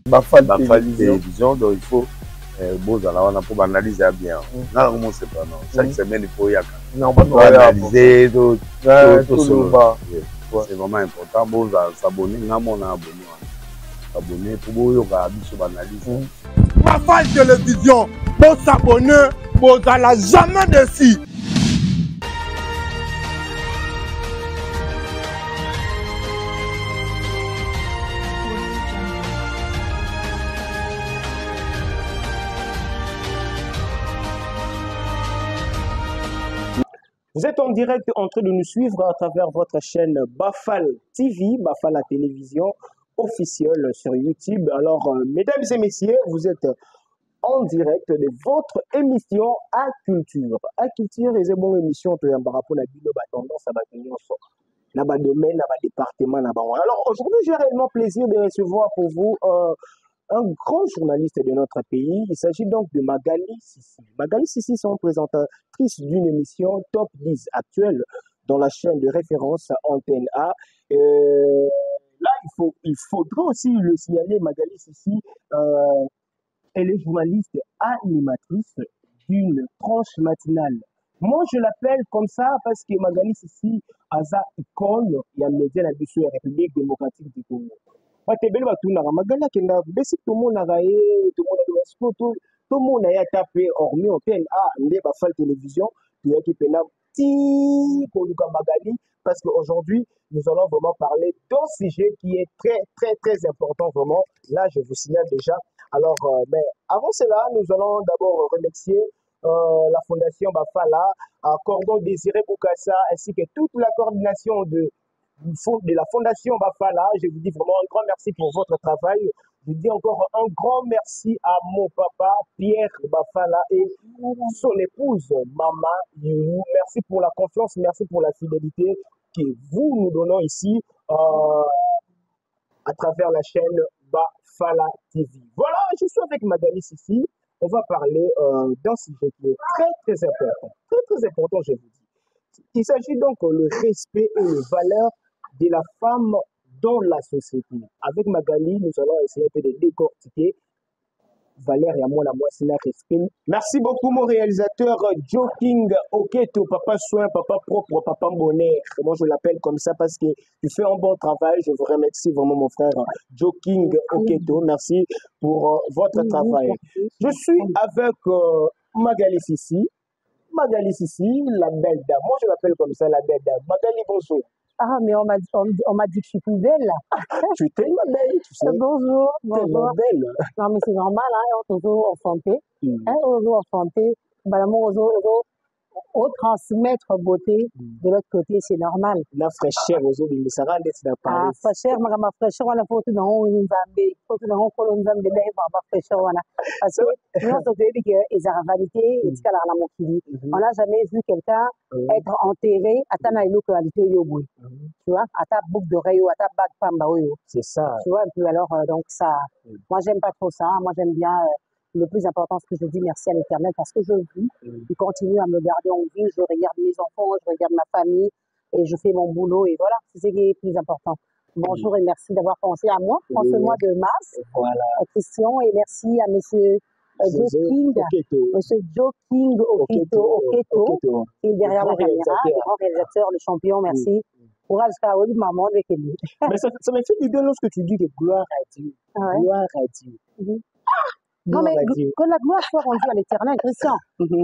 Bafal télévision, donc il faut pour analyser bien. Non, c'est pas non. Chaque semaine, il faut y aller. Non, on analyser, c'est vraiment important. Bon, s'abonner, on a abonné pour vous analyser. Bafal télévision, pour s'abonner, vous n'allez jamais déçu. Vous êtes en direct en train de nous suivre à travers votre chaîne Bafal TV, Bafal la télévision officielle sur YouTube. Alors, mesdames et messieurs, vous êtes en direct de votre émission à culture. À culture, c'est une bonne émission par rapport à la tendance à la domaine, à département. Alors, aujourd'hui, j'ai réellement plaisir de recevoir pour vous un grand journaliste de notre pays. Il s'agit donc de Magali Sissi. Magali Sissi est présentatrice d'une émission Top 10 actuelle dans la chaîne de référence Antenne A. Là, il faudra aussi le signaler, Magali Sissi, elle est journaliste animatrice d'une tranche matinale. Moi, je l'appelle comme ça parce que Magali Sissi a sa icône, il y a un média de la République démocratique du Congo. Tout le monde a tapé hormis en peine à télévision parce qu'aujourd'hui nous allons vraiment parler d'un sujet qui est très important vraiment. Là je vous signale déjà. Alors mais avant cela nous allons d'abord remercier la fondation Bafala, Cordon Désiré Boukassa ainsi que toute la coordination de la fondation Bafala. Je vous dis vraiment un grand merci pour votre travail. Je vous dis encore un grand merci à mon papa Pierre Bafala et son épouse Maman Youyou. Merci pour la confiance, merci pour la fidélité que vous nous donnez ici à travers la chaîne Bafala TV. Voilà, je suis avec Magali Sissi. On va parler d'un sujet qui est très important. Très important, je vous dis. Il s'agit donc le respect et les valeurs de la femme dans la société. Avec Magali, nous allons essayer de décortiquer valeurs et à moi c'est un respect. Merci beaucoup mon réalisateur Joe King Oketo, papa soin, papa propre, papa bonheur. Moi je l'appelle comme ça parce que tu fais un bon travail. Je vous remercie vraiment mon frère Joe King Oketo. Merci pour votre travail. Je suis avec Magali Sissi. Magali Sissi, la belle dame. Moi, je l'appelle comme ça, la belle dame. Magali, bonjour. Ah, mais on m'a dit que je suis plus belle. Tu es tellement belle, tu sais. Bonjour. Tellement belle. Non, mais c'est normal, hein, on est toujours en santé. On est toujours en santé. On transmettre beauté de l'autre côté, c'est normal. La fraîcheur, mais ça va laisser la parole. Ah, fraîcheur, ma fraîcheur, on a fait tout dans une zambé. Faut tout dans un colon zambé, là, ma fraîcheur, on a. Parce que nous, on se dit que les aravalités, et ce on n'a jamais vu quelqu'un être enterré à ta localité yoboui. Tu vois, à ta boucle d'oreille, à ta bague pamba. C'est ça. Tu vois, un peu alors, donc ça. Moi, j'aime pas trop ça. Moi, j'aime bien. Le plus important, c'est que je dis merci à l'Éternel parce que je vis. Il continue à me garder en vie. Je regarde mes enfants, je regarde ma famille et je fais mon boulot. Et voilà, c'est ce qui est le plus important. Bonjour et merci d'avoir pensé à moi en ce mois de mars. Voilà. Christian, et merci à monsieur Joe King, monsieur Joe King Oketo, qui est derrière la caméra, le grand réalisateur, le champion. Merci. Courage, Kaoli, maman, avec lui. Mais ça me fait du bien lorsque tu dis que gloire à Dieu. Gloire à Dieu. Non, mais quand la gloire soit rendue à l'Éternel, Christian,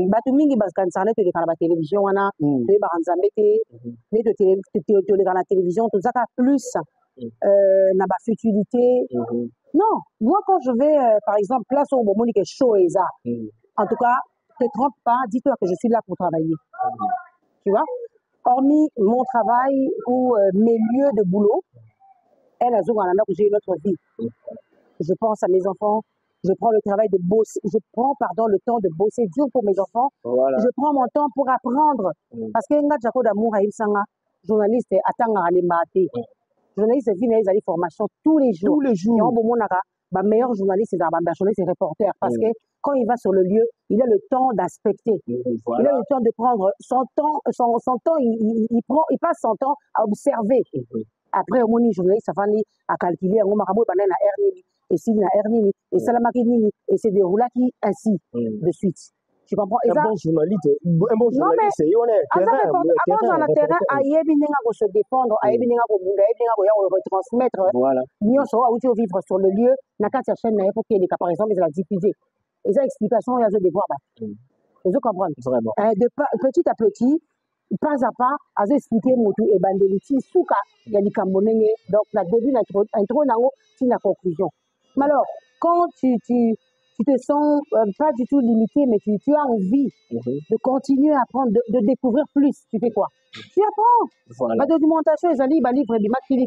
Batumingi Baskansanet, tu es dans la télévision, tu es dans la télévision, tout ça, plus n'a pas futilité. Non, moi, quand je vais, par exemple, place au moment où il y a chaud et ça, en tout cas, ne te trompe pas, dis-toi que je suis là pour travailler. Tu vois, hormis mon travail ou mes lieux de boulot, elle a j'ai une autre vie. Je pense à mes enfants. Je prends le travail de bosser, le temps de bosser dur pour mes enfants. Voilà. Je prends mon temps pour apprendre. Parce que nga jako d'amour à Ilsanga, journaliste attend à aller mater. Journaliste vient à des formations tous les jours. Tous les jours. Et en bon monara, meilleur journaliste c'est journaliste et reporter parce que quand il va sur le lieu, il a le temps d'aspecter. Voilà. Il a le temps de prendre son temps, il passe son temps à observer. Après au moins journaliste ça va à calculer on m'a et s'il y a Ernini, et Salamaki Nini, et c'est déroulé ainsi de suite. Tu comprends? Et un bon journaliste, il on est avant dans le terrain, Ayebi Nenga pour se défendre, Ayebi Nenga pour retransmettre. Voilà. Nous sommes vivre sur le lieu, Nakata chaîne, pour qu'il y ait des cas, par exemple, ils la diffuser. Et ça, explication, il y a des devoirs. Vous comprenez? Vraiment. Petit à petit, pas à pas, à expliquer Moutou et Bandeliti, Souka, il y a des Cambonais, donc la début, l'intro, c'est la conclusion. Mais alors, quand tu te sens pas du tout limité, mais tu as envie de continuer à apprendre, de découvrir plus, tu fais quoi? Tu apprends. Voilà. La documentation, ils ont dit, livre du Makili.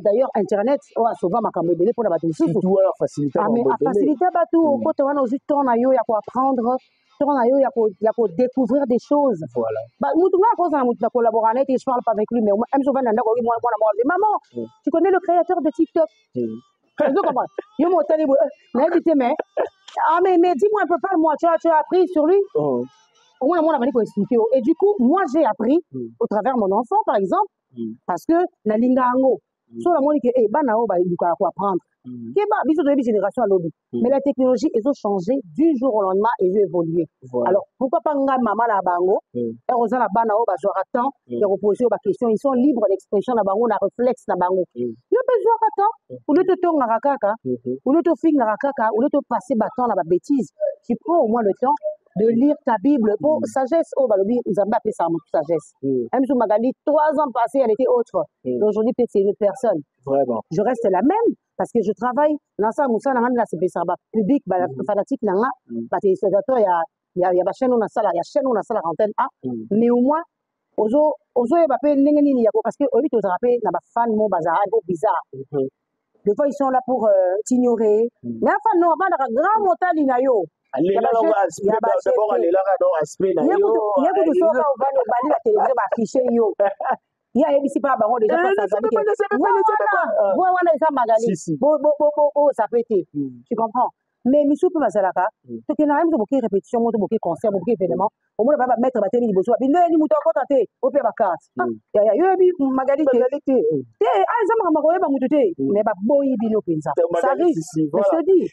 D'ailleurs, Internet, souvent, ma camébélé pour la bataille. Surtout, alors, faciliter. Ah, mais à faciliter, au côté, on a aussi ton aïe, il y a quoi apprendre. Il y a pour découvrir des choses. Voilà. Nous, on a collaboré et je parle pas avec lui, mais moi, maman, tu connais le créateur de TikTok? Tu comprends? Mais dis-moi un peu, parle-moi, tu as appris sur lui? Au moins, on a pour expliquer. Et du coup, moi, j'ai appris au travers de mon enfant, par exemple, parce que la linga ango, sur la monique, banao, il faut apprendre. Une génération à l'objet. Mais la technologie, ils ont changé du jour au lendemain, ils ont évolué. Voilà. Alors, pourquoi pas maman la bango, et on a la banao, j'aurai temps de reposer aux questions. Ils sont libres d'expression, la bango, la réflexe, la bango. Il y a besoin de temps. Ou de te tourner à rakaka, ou de te faire à rakaka, ou de te passer bâton à la bêtise. Tu prends au moins le temps de lire ta Bible. Pour sagesse, ils ont appelé ça sagesse. Même si Magali, 3 ans passés, elle était autre. Aujourd'hui, peut-être c'est une autre personne. Vraiment. Je reste la même. Parce que je travaille dans ça, Moussa, dans la public, fanatique, il y a la chaîne, on a ça, il y a chaîne, on a ça, la antenne A. Mais au moins, parce que, au lieu de se rappeler, il y a des fans, bizarre. Des fois, ils sont là pour t'ignorer. Mais enfin, non, il y a un grand montant, il y a il y a ABC pas baron déjà pas ça veut ça peut être tu comprends mais misou peut passer là ka to que na même beaucoup répétition beaucoup concert beaucoup événement au moins va mettre batterie libo so bi ni muto ko tate au pe ba carte ya yo bi magali te ah ça m'a ko ba muto te mais ba boyi bi no pensa ça risque je te dis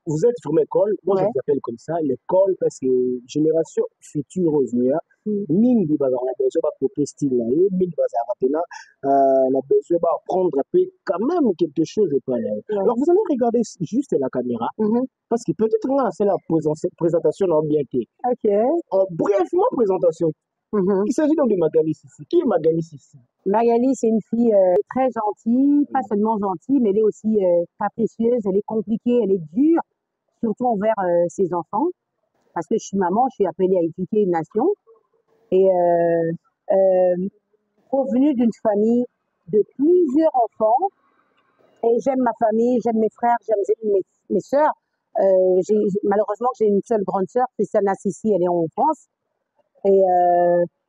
vous êtes sur l'école, moi je vous appelle comme ça, l'école parce que génération future aux Oya, mingi va dans la besoin de copier style là, mingi va maintenant la besoin d'apprendre un peu quand même quelque chose et pas là. Alors vous allez regarder juste la caméra parce que peut-être là c'est la présentation en bien été. OK. Brièvement présentation. Il s'agit donc de Magali Sissi. Qui est Magali Sissi? Magali, c'est une fille très gentille, pas seulement gentille, mais elle est aussi capricieuse, elle est compliquée, elle est dure, surtout envers ses enfants. Parce que je suis maman, je suis appelée à éduquer une nation. Et provenue d'une famille de plusieurs enfants, et j'aime ma famille, j'aime mes frères, j'aime mes sœurs. Malheureusement, j'ai une seule grande sœur, Christiana Sissi, elle est en France. Et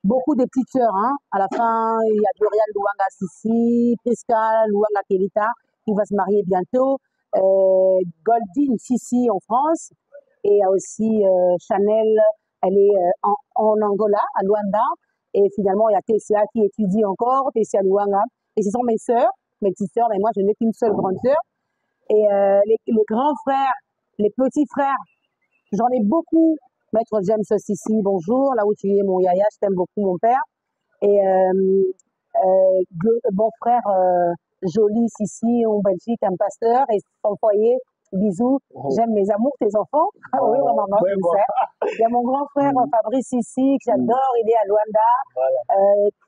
beaucoup de petites sœurs, hein. À la fin, il y a Dorian Luanga Sissi, Prisca Luanga Kelita, qui va se marier bientôt. Goldine Sissi en France. Et il y a aussi Chanel, elle est en Angola, à Luanda. Et finalement, il y a Tessia qui étudie encore, Tessia Luanga. Et ce sont mes sœurs, mes petites sœurs, mais moi, je n'ai qu'une seule grande sœur. Et les grands frères, les petits frères, j'en ai beaucoup. Maître James Sissi, bonjour, là où tu es, mon yaya, je t'aime beaucoup, mon père. Et bon frère Jolie Sissi, en Belgique, un pasteur, et son foyer, bisous, j'aime mes amours, tes enfants. Oui, maman, tu sais. Il y a mon grand frère Fabrice Sissi, que j'adore, il est à Luanda.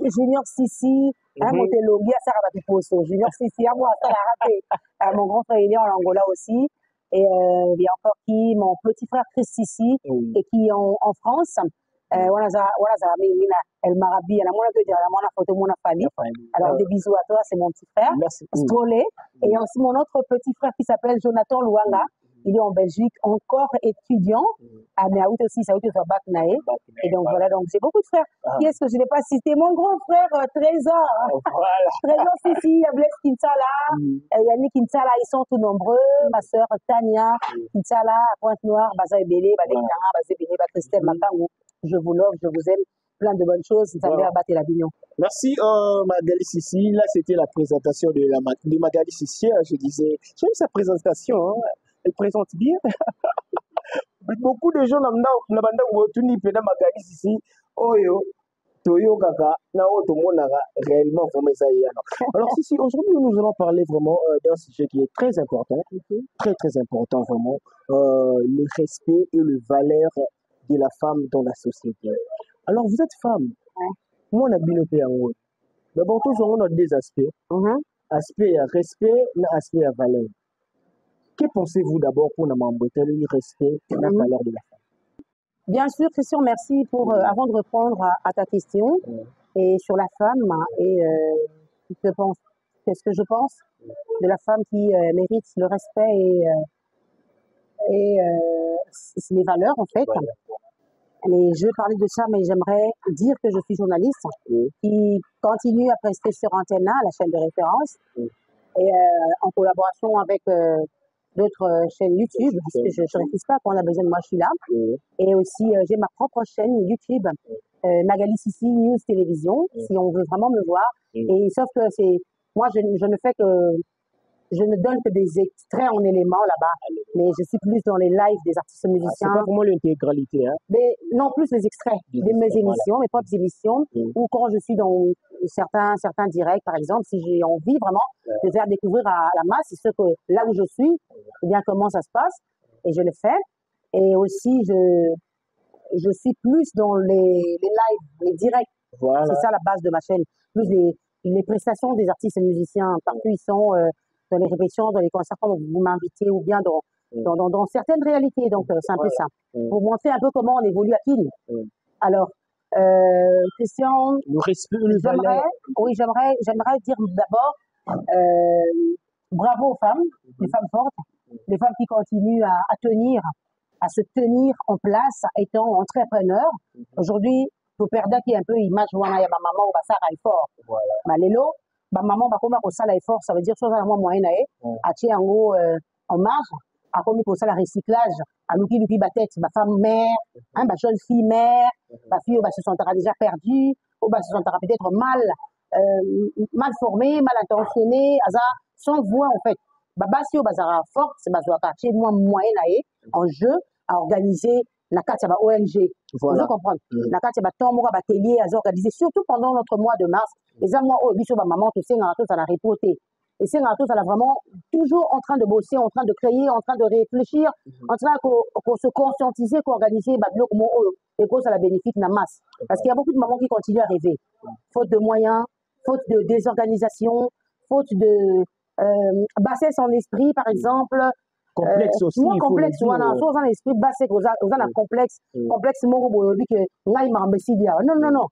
Junior Sissi, mon télogi, à Sarabatiposo. Junior Sissi, à moi, ça l'a raté. Mon grand frère, il est en Angola aussi. Et il y a encore qui, mon petit frère Chris Sissi, et qui est en France. Elle m'a rabbi, elle a mon photo, mon famille. Alors des bisous à toi, c'est mon petit frère. Strolé. Et il y a aussi mon autre petit frère qui s'appelle Jonathan Luanga. Il est en Belgique, encore étudiant. À Meaout aussi, ça a été sur Baknae. Et donc voilà, donc j'ai beaucoup de frères. Qui est-ce que je n'ai pas cité? Mon grand frère Trésor. Trésor Sissi, il y a Blaise Kinsala, Yannick Kinsala, ils sont tout nombreux. Ma soeur Tania Kinsala, à Pointe-Noire, Baza Ebele, Christelle Makango. Je vous love, je vous aime. plein de bonnes choses. Ça Voilà. va battre la bignon. Merci Magali Sissi. Là, c'était la présentation de Magali Sissi. Je disais, j'aime sa présentation. Hein. Elle présente bien. Beaucoup de gens n'ont pas retenu Magali Sissi. Oh yo, Toyo Kaka, Nao Tomonaga, réellement vraiment ça y est. Alors, Sissi, aujourd'hui, nous allons parler vraiment d'un sujet qui est très important. Très, très important, vraiment. Le respect et le valeur de la femme dans la société. Alors, vous êtes femme. Ouais. Moi, on a bien fait en haut. D'abord, tous on a deux aspects. Aspect à respect et aspect à valeur. Que pensez-vous d'abord pour le respect et la valeur de la femme? Bien sûr, Christian, merci pour, avant de répondre à ta question, et sur la femme, et qu'est-ce que je pense de la femme qui mérite le respect et les valeurs, en fait. Voilà. Mais je vais parler de ça, mais j'aimerais dire que je suis journaliste qui continue à prester sur Antenna, la chaîne de référence, et en collaboration avec d'autres chaînes YouTube, parce que je ne refuse pas, quand on a besoin de moi, je suis là. Et aussi, j'ai ma propre chaîne YouTube, Magali Sissi News Télévision, si on veut vraiment me voir. Et sauf que moi, je ne fais que, je ne donne que des extraits en éléments là-bas, mais je suis plus dans les lives des artistes musiciens. C'est pas vraiment l'intégralité, hein? Mais non, plus les extraits de mes émissions, mes propres émissions, ou quand je suis dans certains directs, par exemple, si j'ai envie vraiment de faire découvrir à la masse ce que là où je suis, eh bien comment ça se passe, et je le fais. Et aussi, je suis plus dans les lives, les directs. Voilà. C'est ça la base de ma chaîne. Plus les prestations des artistes et musiciens, partout ils sont dans les répétitions, dans les concerts, quand vous m'invitez, ou bien dans certaines réalités. Donc, c'est un peu ça. Pour montrer un peu comment on évolue à Pile. Alors, Christian, le respect, le valeur. oui, j'aimerais dire d'abord bravo aux femmes, les femmes fortes, les femmes qui continuent à se tenir en place, étant entrepreneurs. Aujourd'hui, pour perdre qui est un peu image, voilà, il y a ma maman, ça va fort. Mais l'élo, ma maman, va comme ça la effort, ça veut dire chose à moi moyen à tirer en haut en marge, à comme pour ça la recyclage, à nous qui ma tête, ma femme mère, hein, ma jeune fille mère, ma fille se sentira déjà perdue, ou se sentira peut-être mal formée, mal intentionnée, sans voix en fait. Baba si bazara forte, c'est bazwa quartier moi moyen en jeu à organiser la carte à ONG. Voilà. Vous comprenez? La carte à temps moi atelier à organiser surtout pendant notre mois de mars. Les moi oh biso ba maman tout c'est ça la reporté. Et c'est ça la vraiment toujours en train de bosser, en train de créer, en train de réfléchir, en train qu'on se conscientiser, qu'on organise bah comment et que ça la bénéfique na masse. Parce qu'il y a beaucoup de mamans qui continuent à rêver. Faute de moyens, faute de désorganisation, faute de bassesse en esprit par exemple. Complexe aussi. Moi complexe voilà, soit dans l'esprit bassesse aux un complexe moro boyobi que ngai mambesidia. Non.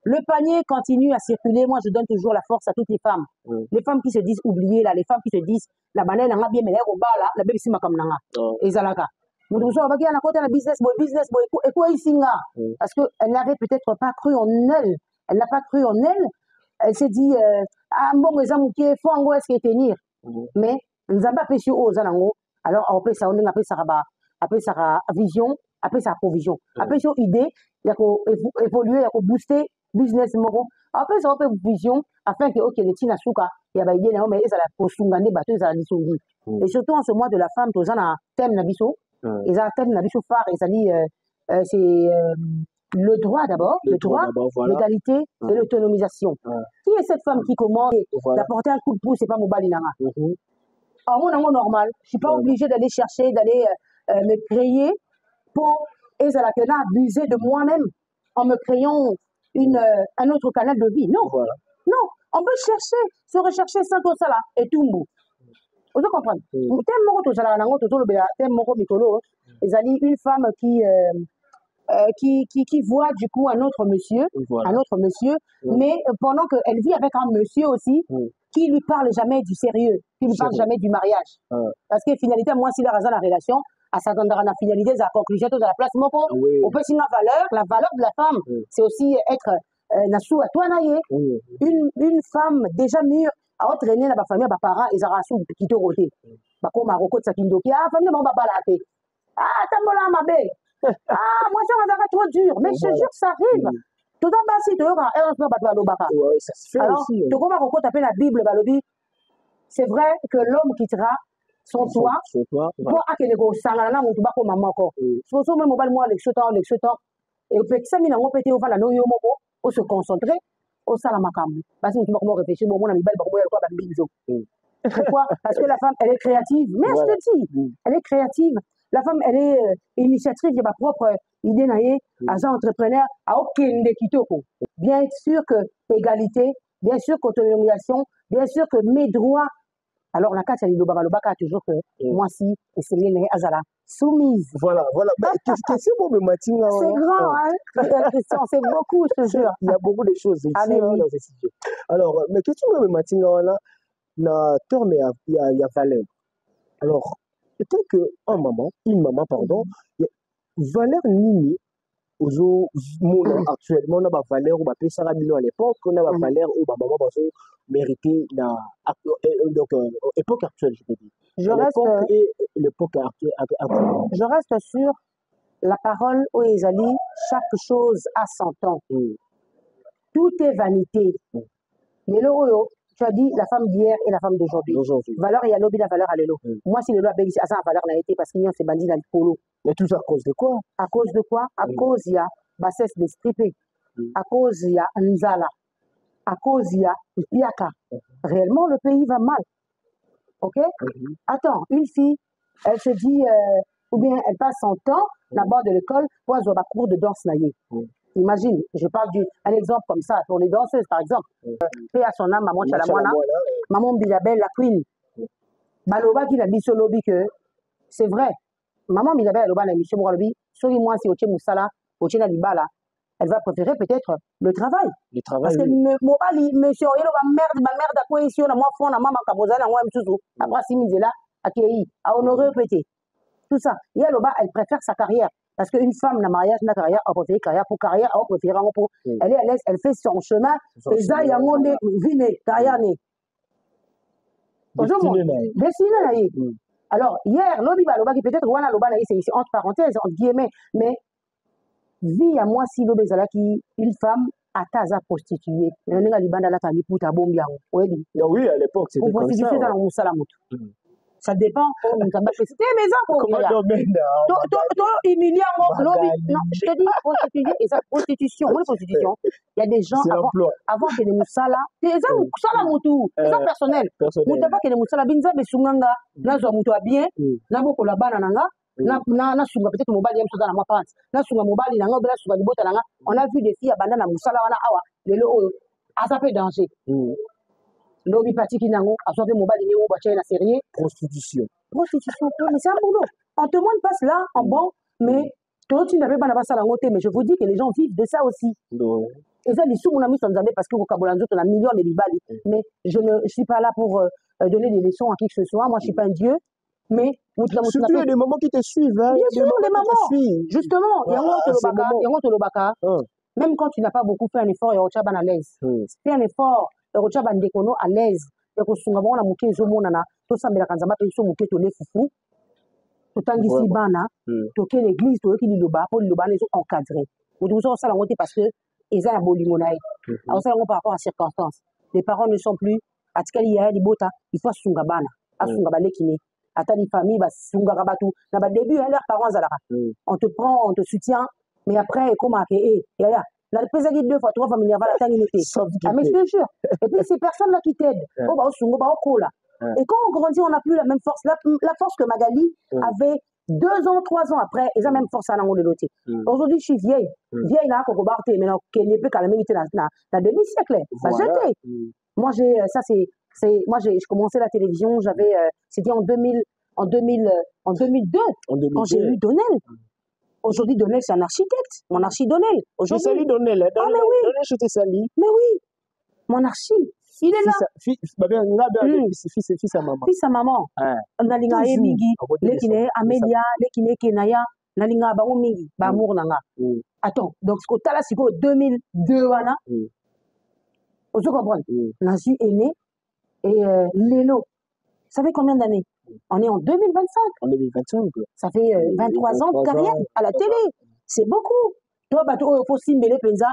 Le panier continue à circuler. Moi, je donne toujours la force à toutes les femmes. Les femmes qui se disent oubliées, là, les femmes qui se disent la banane n'a bien mais au bas là, la bébé sima comme nanga. Et zalaka. Nous devons avoir à côté la business boy et quoi ici nga. Parce que elle n'avait peut-être pas cru en elle. Elle n'a pas cru en elle. Elle s'est dit ah bon les amis qui faut en est-ce qu'il tenir. Mais nous avons pas péché aux alango. Alors après ça on appelle ça vision, après ça provision. Après ça idée, il y a qu'à évoluer, il y a qu'à booster business moro. Après ça on fait vision afin que ok les tina suka, il y a baïdé là mais ça la posungane bateau ça la disongi. Et surtout en ce mois de la femme tous en thème na biso. Et ça thème na biso phare et ça dit c'est le droit d'abord, le droit, voilà. L'égalité et l'autonomisation. Qui est cette femme qui commande d'apporter un coup de pouce, c'est pas mon balinanga. En mon normal, je suis pas obligée d'aller chercher, d'aller me créer pour et ça la abuser de moi-même en me créant un autre canal de vie. Non, non, on peut se rechercher sans tout ça là et tout le monde. Vous comprenez? Une femme qui voit du coup un autre monsieur, mais pendant qu'elle vit avec un monsieur aussi, qui lui parle jamais du sérieux, qui lui parle jamais du mariage. Parce que finalité, moi, si la relation, à s'attendre à la finalité, à la conclusion de la place, on peut signer la valeur de la femme, c'est aussi être nassou à toi, une femme déjà mûre, à entraîner la famille, les parents, ils ont qui te roté. Comme à Roko de Sakindoki, famille, on va balader. Tambola, ma belle. Moi, ça va trop dur. Mais je te jure, ça arrive. Tout à basi to yoka et on se bat lobaka. Ouais, ça se fait Alors, aussi. to koma ko taper la Bible balobi. C'est vrai que l'homme quittera son toit pour akene ko sangana na mutu bako mamako. So so même mobile moi l'exotant et puis ça mina ngopete ovanda no yo moko o se concentrer au salamakambu. Parce que tu vas réfléchir bon na mibale bako ya ko ba mbinzo. Pourquoi? Parce que la femme elle est créative. Mais je te dis, elle est créative. La femme elle est initiatrice de ma propre idée naie, agent entrepreneur à aucun de kitoko. Bien sûr que égalité, bien sûr qu'autonomisation, bien sûr que mes droits. Alors, la carte, a toujours que moi, si, c'est bien, Azala, soumise. Voilà. Mais qu'est-ce que vous me matinez? C'est grand, hein, Christian, c'est beaucoup, je te jure. Il y a beaucoup de choses ici, oui. dans ces sujets. Alors, mais qu'est-ce que vous me matinez là? La terme, il y a valeur. Alors, peut-être une maman, pardon, valeur nini, actuellement, on a la valeur, on a payé ça à l'époque, on a la valeur, on a maman, mérité donc époque actuelle, je peux dire. L'époque actuelle. Je reste sur la parole au Ezali, chaque chose a son temps. Tout est vanité. Tu as dit la femme d'hier et la femme d'aujourd'hui. Valeur et lobby la valeur à l'élo. Moi, si le loi a ça valeur n'a été parce qu'il y a ces bandits dans le polo. Mais tout ça à cause de quoi? À cause de quoi? À cause il y a bassesse d'esprit. À cause il y a Nzala. À cause il y a Piaka. Réellement, le pays va mal. Ok? Attends, une fille, elle se dit, ou bien elle passe son temps là-bas de l'école pour avoir un cours de danse naïe. Imagine, je parle d'un exemple comme ça, pour les danseuses par exemple. Paix à son âme, maman Chalamwana, maman Bilabel, la queen. Baloba qui l'a dit sur lobby que c'est vrai. Maman Bilabel, elle a dit sur le lobby, sur moi, si Oche Moussala, Oche Nalibala, elle va préférer peut-être le travail. Parce que monsieur, il y a merde à quoi ici, on a moins fond, on a maman Kabozana, on a tout. Après, si Mizela, à Kéi, à honorer pété. Tout ça. Et elle préfère sa carrière. Parce qu'une femme, la mariage, n'a carrière, elle préfère carrière pour carrière, elle préfère pour. Elle est à l'aise, elle fait son chemin. Et ça, il y a un monde vine, carrière né. Destiné. Alors, hier, Lobiba, qui peut-être, Wana Loba, c'est ici, entre parenthèses, entre guillemets, mais vie à moi, si Lobezala qui, une femme, à Taza prostituée. Oui, à l'époque, c'était comme ça. Ça dépend. C'était mes enfants. Humiliant. Non, je te dis, prostituée, et ça, prostitution. Prostitution. Il y a des gens avant que les moussala, c'est ça, c'est ça personnel. Vous pas que les moussala, binza, mais sunganga, là, je suis bien, là, beaucoup la banana, na sunga peut-être mobile yam dans ma France na sunga mobile na ngobela sunga libota na on a vu des filles abandonner na musala wana awa lelo oyo azape danger lobi patiki nango azape mobile ni oba chena sérieux prostitution mais c'est un boulot on te montre passe là en bon mais toi tu n'avais pas na basala ngote mais je vous dis que les gens vivent de ça aussi et ça les sous mon ami sans jamais parce que au Kabolanzo on a millions de libali mais je ne suis pas là pour donner des leçons à qui que ce soit moi je suis pas un dieu. Mais surtout il y a des mamans qui te suivent. Hein. Bien sûr, des mamans. Justement, il y a un même quand tu n'as pas beaucoup fait un effort, il y a un à l'aise. Fais un effort, il y a un décono à l'aise. Il y a un mouké zomonana, tout ça, mais la kanzama, tout ça, mouké, tout les foufou. Tout en ici, bana, tout que l'église, tout qui l'oba, pour l'oba, les autres encadrés. Vous devez ça la montée parce que ils ont un beau limonaï. Alors, ça, par rapport à circonstances. Les parents ne sont plus. À Tikali, il y a des bota, il faut sungabana, à sungabale qui n'est. À ta famille, Sungarabatu. Au début, leurs parents, on te prend, on te soutient, mais après, comment la pèse 2 fois 3 familles, va la tanginité. Mais je te jure. Et puis, ces personnes-là qui t'aident, et quand on grandit, on n'a plus la même force. La force que Magali avait 2 ans, 3 ans après, ils ont la même force à l'angle de l'autre. Aujourd'hui, je suis vieille. Vieille, là, qu'on va mais non, qu'elle n'est plus qu'à la minute dans demi-siècle. Moi, j'ai commencé la télévision, c'était en 2002, quand j'ai eu Donnel. Aujourd'hui, Donnel, c'est un architecte, mon archi Donnel. Je salue Donnel, mais oui. Je te salue. Mais oui, mon archi, il est là. Fils à maman. Fils à maman. Nalinga Mingi, Lekine, Amelia, Lekine, Kenaya, Nalinga Bao Mingi, Bamour Nanga. Attends, donc ce que tu as là, c'est quoi, 2002, voilà. Vous comprenez? Nazi est né. Et Lélo, ça fait combien d'années? On est en 2025. En 2025. Ça fait 23 ans de carrière à la télé. C'est beaucoup. toi bateau il faut simbele penza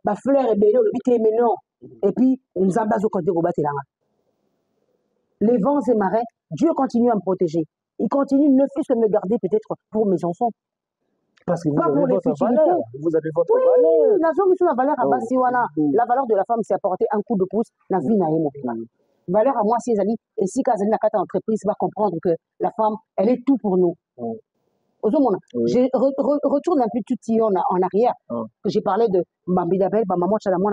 ba fleur et belé le bité mais non et puis nous ambas au côté robaté là. Les vents et marées, Dieu continue à me protéger. Il continue ne fût-ce que me garder peut-être pour mes enfants. Parce que vous Pas avez pour les votre futilités. valeur. Vous avez votre Oui, valeur. la zone sur la valeur à Bassiwana. La valeur de la femme, c'est apporter un coup de pouce dans la vie n'a valeur à moi, si Zali, et si Kazali la carte entreprise va comprendre que la femme, elle est tout pour nous. Je retourne un peu tout en arrière. Que j'ai parlé de Bambi d'Abel, maman Chalamon,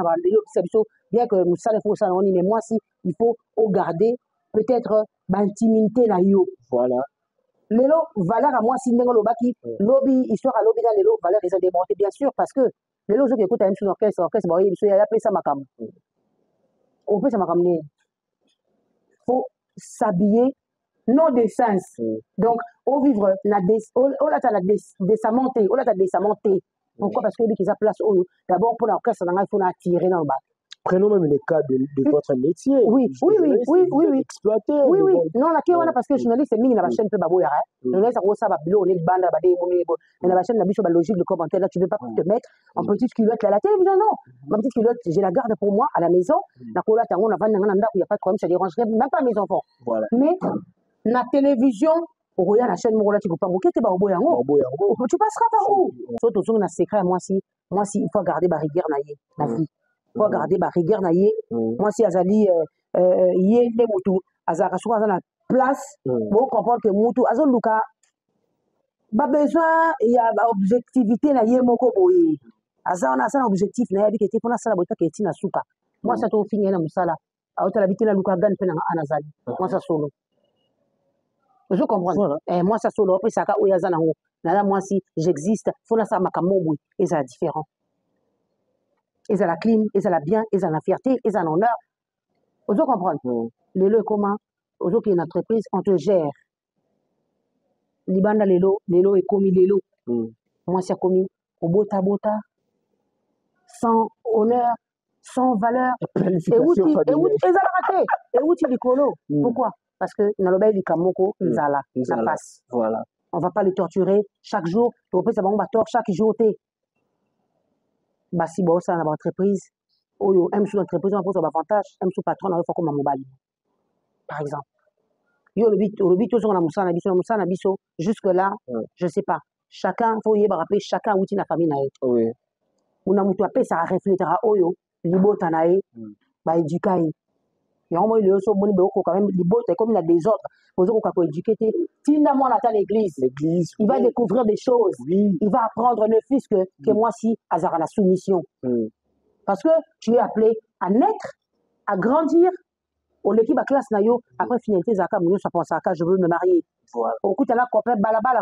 bien que nous savons faut ça, mais moi si il faut garder peut-être l'intimité là yo. Voilà. Lelo valeur à moi si n'engo lobaki lobby histoire à lobby dans lelo valeur ils ont démonté bien sûr parce que lelo je écoute un orchestre bon il y a appelé ça makam. On peut ça makam né. Faut s'habiller non de sens. Donc au vivre la désamonté, pourquoi parce que lui qui a place d'abord pour l'orchestre il faut attirer dans le bas. Prenons même le cas de votre métier. Oui. Exploiter. Oui. Non, la question parce que journaliste, c'est mis dans la chaîne peu baboya. Journaliste, ça va bilo, on est bande, dans la chaîne, la biche logique, le commentaire, là, tu ne peux pas te mettre en petite culotte à la télévision, non. Ma petite culotte, je la garde pour moi à la maison. La culotte, on a il n'y a pas de problème, ça ne dérangerait même pas mes enfants. Voilà. Mais la télévision, regarde la chaîne, tu ne peux pas bouquer, tu passeras par où? Surtout, on a secret, moi, si il faut garder ma rigueur, la vie. Il faut garder ma rigueur, moi, si Azali, yé les moutous, Azara, soit dans la place, bon, comprendre que moutou, Azol Luka, pas besoin, il y a objectivité, na yé moko boye. Azar, on a ça, objectif, na yé, qui était pour la salle, qui était na souka. Moi, ça t'offre fini, na moussala. A hauteur habité la Luka gan, pen en Azali. Moi, ça solo. Je comprends. Voilà. Moi, ça solo, après, ça, ou yazana, là, moi, si j'existe, faut la sa makamou, et ça différent. Ils ont la clim, ils ont la bien, ils ont la fierté, ils ont l'honneur. Vous comprenez? Le lieu comment? Aujourd'hui, qui est une entreprise, on te gère. Libanda lelo est commis lelo. Moi, c'est commis au bota, sans honneur, sans valeur. Et où tu l'icolo? Pourquoi? Parce que dans le bail du Kamoko, ils ont la passe. Voilà. On ne va pas les torturer chaque jour. On peut savoir, on va torturer chaque jour. Bah si bon ça dans l'entreprise ou même sur l'entreprise on pose un avantage même sur patron on fait comme mobile par exemple yo le but tout sur la musana biso jusque là je sais pas chacun faut y rappeler chacun outil la famille nae oui una mutu apé ça reflétera oyo libota nae ba éduquer ya moi le so moni beko quand même libota comme il a des autres pour ko éduquer tinda moi à l'église il va découvrir des choses il va apprendre ne fût-ce que moi si azara la soumission parce que tu es appelé à naître à grandir au l'équipe à classe nayo après finalité zaka moyo ça pense à je veux me marier au coup là copain balabala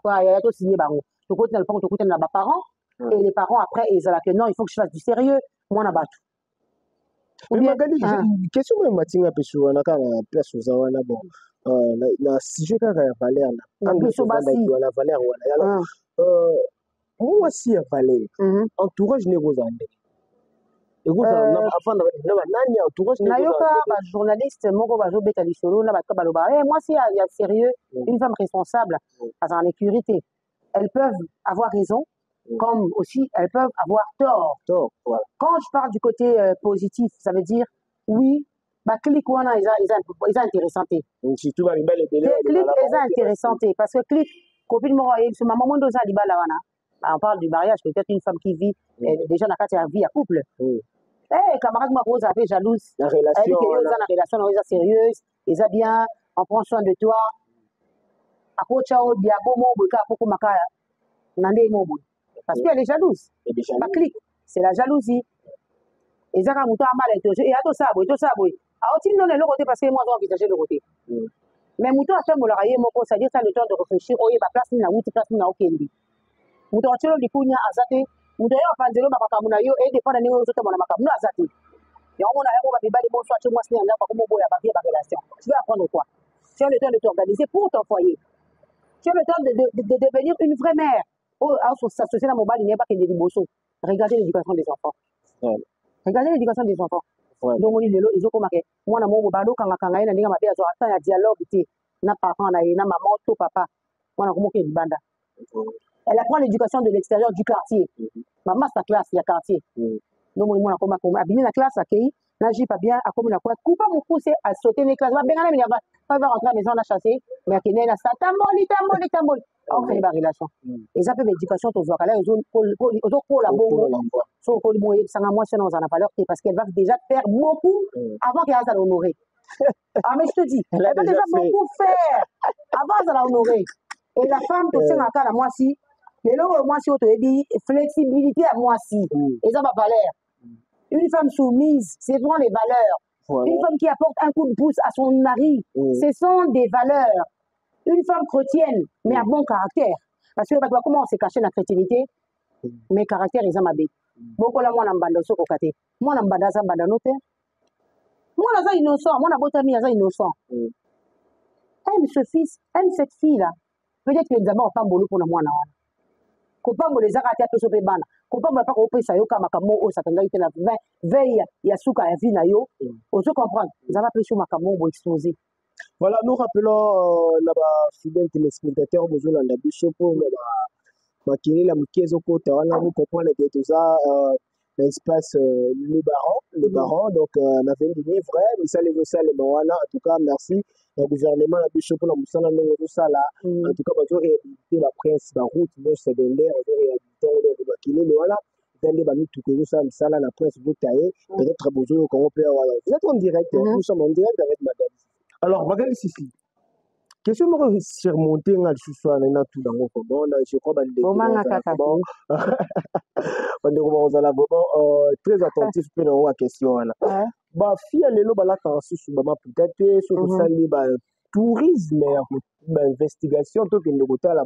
coin ya to signer bango to côté dans le pont to côté dans ba parents et les parents après ils ont que non il faut que je fasse du sérieux moi na batu. Mais Magali, une question même matinga pesu wana ka place uzawana bon na sujet ka ya valeur na biso basi la valeur wana moi si ya valeur entourage ne gozande afin na nani entourage ne nayoka ba journaliste moko bazo beta lisolo na bato baloba moi si il y a sérieux une femme responsable en sécurité elles peuvent avoir raison comme aussi elles peuvent avoir tort. Voilà. Quand je parle du côté positif, ça veut dire oui, bah clic wana ils intéressante. Surtout ba libale clic ils intéressante parce que clic copine mo et ce maman mondo za libala wana. On parle du mariage, peut-être une femme qui vit déjà dans la vie à couple. Camarade moi vous avez jalouse. La relation ils sont sérieuse, ils ont bien, on prend soin de toi. Akocha o diabo mo buka poko makaya. Nande mo bu. Parce qu'elle est jalouse. Ma clique, c'est la jalousie. Et ça, quand on a mal, et tout ça. Alors, si nous, le côté, parce que moi, j'ai envisagé le côté. Mais Mouton a fait mon rayer, c'est-à-dire ça le temps de réfléchir, ma place, n'a place, n'a aucun dit. Mouton a fait le coup, n'a azate. Mouton a fait le macamunayo, et des fois, on a eu mon macamunayo azate. Et on a eu des bons soins, moi, c'est un peu comme on a pas de relation. Tu vas apprendre quoi? Tu as le temps de t'organiser pour ton foyer. Tu as le temps de devenir une vraie mère. S'associer à mon bal, il n'y a pas que des bossos. Regardez l'éducation des enfants. Regardez l'éducation des enfants. Donc, on dit, ils ont commencé. Moi, mon balo, quand on a un dialogue, na parent, na maman, tout papa. Moi, on a commencé une bande. Elle apprend l'éducation de l'extérieur du quartier. Maman, sa classe, il y a quartier. Donc, moi, je suis la classe, je pas bien, à comme la quoi, coupe mon pouce à sauter les classes. Mais il va rentrer à la maison, on a chassé, mais il y a ça, tamoli. On crée une relation. Et ça fait l'éducation, tu vois, là, ils ont la bonne. Sauf que moi, ça n'a moi, c'est dans un valeur, parce qu'elle va déjà faire beaucoup avant qu'elle aille l'honorer. Ah, mais je te dis, elle va déjà beaucoup faire avant qu'elle l'honorer. Et la femme, tu sais, dans le moi, si, mais là, moi, si, tu as flexibilité à moi, si, et ça va valeur. Une femme soumise, c'est vraiment les valeurs. Voilà. Une femme qui apporte un coup de pouce à son mari, ce sont des valeurs. Une femme chrétienne, mais à bon caractère. Parce que comment on s'est caché la chrétienté, mais caractère, ils ont ma bête. Beaucoup là, moi, on a bandé au côté. Moi, on a bandé ça, bandé noté. Moi, on a innocent. Moi, on a beau ami, on a innocent. Aime ce fils, aime cette fille-là. Peut-être que d'abord, on pas boulot pour le moi. Kopambo les arrêter à peu bana kopambo pas ko pesa yo kama kamo o satanga ite na veille ya suka ya vie na yo ozo comprendre ça va pression makamo bo exposer. Voilà, nous rappelons la fidèle téléspectateur besoin de biso pour la la mkezo kota wana vous comprendre que tout ça l'espace le baron donc on avait dit vrai mais ça les mawana en tout cas merci le gouvernement la biso pour la musala no tout ça là en tout cas on doit réhabiliter la presse la route le secondaire on doit réhabiliter on doit kiler mais voilà d'aller ba mitu que ça musala la presse vous tailler peut-être besoin qu'on peut voilà vous êtes en direct nous sommes en direct avec madame. Alors Magali Sissi question moi surmonter ngal suswa na tout dans mon comment je crois bande bon bande ko ba za très attentif pe na wa question là ba fia lelo ba la tansu ba peut-être sur ça li ba tourisme ba investigation to ke ndokota là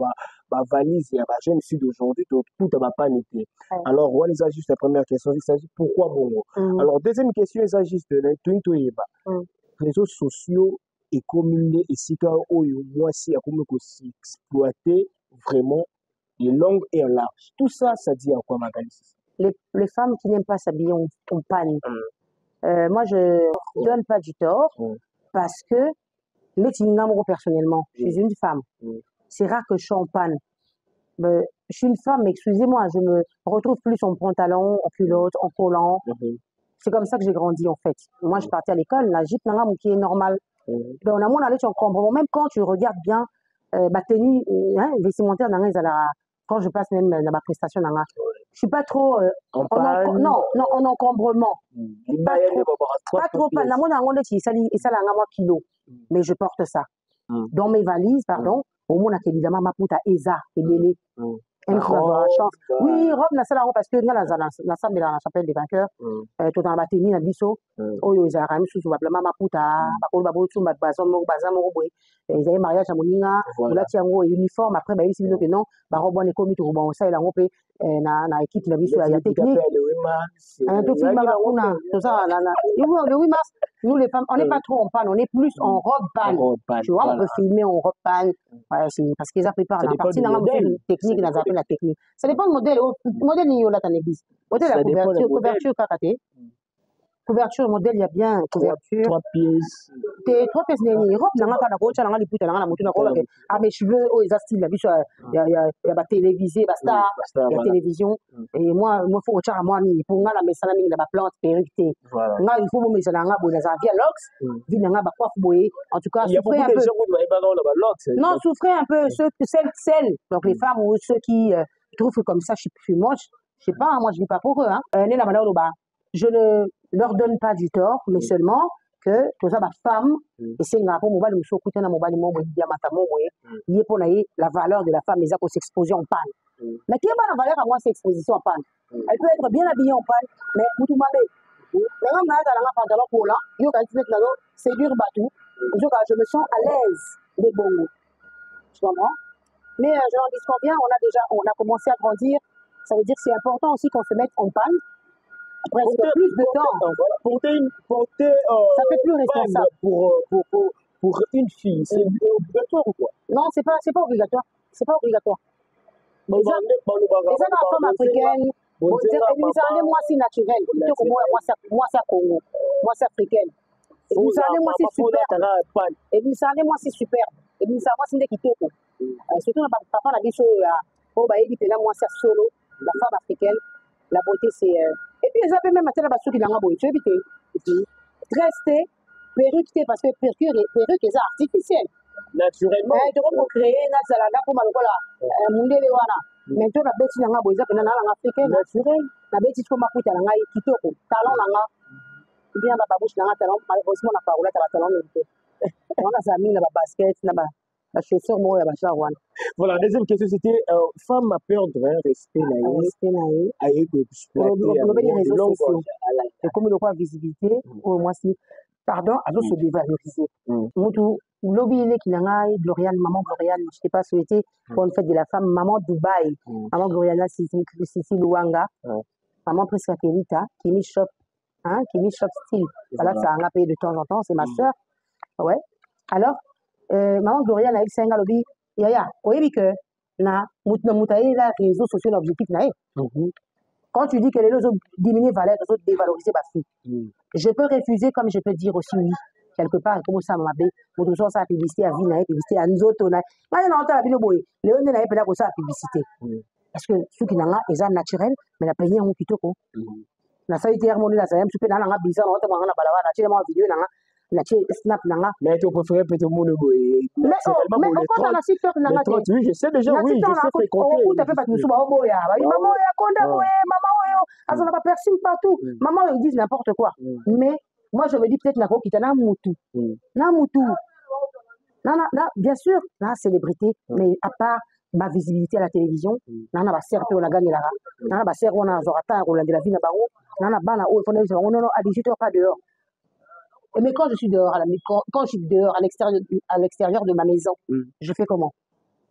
ba valise ya ba jeune fille d'aujourd'hui tout va pas n'était alors voilà ça juste la première question il s'agit pourquoi bon alors deuxième question il s'agit de tout yeba réseaux sociaux et communer et si moi si à comment exploiter vraiment les longues et en large tout ça ça dit à quoi Magali? Les femmes qui n'aiment pas s'habiller en panne moi je donne pas du tort parce que les tingamos personnellement je suis une femme c'est rare que je sois en panne je suis une femme mais excusez-moi je me retrouve plus en pantalon en culotte en collant c'est comme ça que j'ai grandi en fait moi je partais à l'école la jupe qui est normale. Donc, on a mon allé tu comprends même quand tu regardes bien ma tenue vestimentaire quand je passe même dans ma prestation je suis pas trop en encombrement pas trop na mon ango et ça la moi kilo mais je porte ça dans mes valises pardon au moins évidemment ma puta eza et bélé oui robe na sala parce que na salle de la chapelle des vainqueurs tout dans la tenue na biso oyo za rami sous ba mama puta ba ko ba botu ba bazamo boy ils avaient mariage à moninga là tiango uniforme après ba yisi que non ba robe ne komi to ba on ça la robe na équipe na biso ya technique tout film ba kuna tout ça le 8 mars nous les femmes on n'est pas trop en panne on est plus en robe panne tu vois on peut filmer en robe panne parce qu'ils a préparé la partie dans la technique dans la technique ça dépend du modèle il y a là dans l'église modèle la couverture kakaté couverture modèle il y a bien couverture 3 pièces ni robe na ngaka na ko tshana ngali puta na motu na ko ah mes cheveux oh ils a style la biso il y a ba télévisé ba star il y a télévision et moi faut tshana moi ni pour ngala mesana mingi na ba plante perruque nga il faut mo mesana nga bona za via lox vina nga ba coiffe boye en tout cas souffrez un peu non souffrez un peu celles donc les femmes ou ceux qui trouvent que comme ça je suis moche je sais pas moi je dis pas pour eux né la malheur ba je ne leur donne pas du tort mais seulement que tout ça ma femme et c'est nga pour mobile muso kutana mobile mo boye dia mata mo boye yé pour la valeur de la femme les a qu'on s'exposer en panne mais qui est pas la valeur à moi c'est exposition en panne elle peut être bien habillée en panne mais mutu mabe même na ta la pantalon cola yo ka ti mettre là c'est dur batou je me sens à l'aise les bons tu comprends mais je leur dis combien on a commencé à grandir ça veut dire que c'est important aussi qu'on se mette en panne presque plus de temps ça fait plus responsable pour une fille c'est obligatoire ou quoi non c'est pas obligatoire les femmes africaines moi c'est naturel moi c'est Congo moi c'est africaine et moi c'est super et moi c'est super et moi c'est des kitoko surtout papa na biso Oh, bah, il dit là, moi, c'est solo, la femme africaine, la beauté, c'est. Et puis, les appels même à la qui l'ont abonné. Tu veux éviter. Rester, perruque, parce que perruque, c'est artificiel. Naturellement. Tu peux créer, là, pour là, Mundele wana. Mais tu as bêti nanga boisa que nana africaine naturel. La bêti comme akuta nanga kitoko. Talon nanga. Bien ba babouche nanga talon malheureusement na parola talon même. On a ça mis na basket na ba chaussure mo ya ba charwan. Voilà, deuxième question c'était femme a peur de respect naïe. Aïe que les réseaux sociaux. Et comme il y a visibilité, au moins si pardon, à se dévaloriser. Moutou lobby qui n'a Gloriane, maman Gloriane, je t'ai pas souhaité pour une fête de la femme, maman Dubaï, maman Gloriane, Sissi Luanga, maman Prisca Kerita, qui me shop, qui me shop style. Voilà, ça a payé de temps en temps, c'est ma soeur. Ouais. Alors, maman Gloriane avec Senga lobby, yaya, oui, que na moutaï la réseaux sociaux l'objectif na. Quand tu dis que les autres diminuent valeur, les autres dévalorisent ma fille. Je peux refuser comme je peux dire aussi oui. Quelque part, comme ça, m'a dit, pour tout ça, ça publicité à vie, publicité à nous autres. Moi, je n'entends pas la boy. Les autres n'avaient pas ça publicité. Parce que ceux qui n'ont pas, ils sont naturels, mais la payé un petit peu. La salle était harmonie, la salle, tu peux dans la bizarre, on a balava, la télé, vidéo, la snap, mais tu préfères peut-être mon boy. Mais on a la TikTok, oui, je sais déjà, oui, je sais fréquenter. Tu fais pas tout ça, maman, il y a Konda, maman, on n'a pas piercing partout. Maman, ils disent n'importe quoi. Mais moi, je me dis peut-être nako kita na mutu. Na mutu. Bien sûr, la célébrité, mais à part ma visibilité à la télévision, nana ba serre on a gagné là. Nana ba serre on a zorata on a de la vie na baro. Nana bana oh il faut non à 18h pas dehors. Mais quand je suis dehors quand je suis dehors à l'extérieur de ma maison, je fais comment?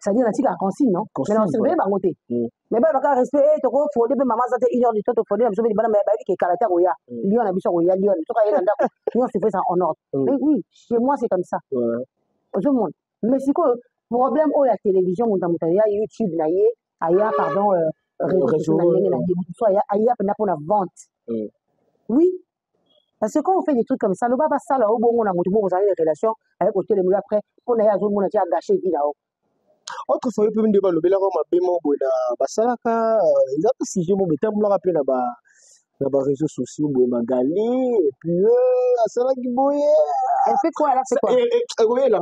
C'est-à-dire la tige à consigne, non? Mais là on surveille ma montée. Mais bah pas respect to ko faut de maman ça 1 heure de temps to faut de me bana mais bah qui caractère oya. Lion na biso oya lion to ka yenda ko. Lion se fait ça en ordre. Mais oui, chez moi c'est comme ça. Tout le monde. Mais c'est quoi problème au la télévision montamutaya YouTube na yé aya pardon réseaux na ngene na yé so aya pour la vente. Oui. Parce que quand on fait des trucs comme ça, le baba ça là au bon on a monté pour des relations avec au télé après on a zone mon a gâché vie là-haut. Autre fois, il peut me développer là comme un bémol na basalaka, il a pas si je me mets tellement rappeler na ba réseaux sociaux boy magali et puis ça là qui boy elle fait quoi là c'est quoi égoïe là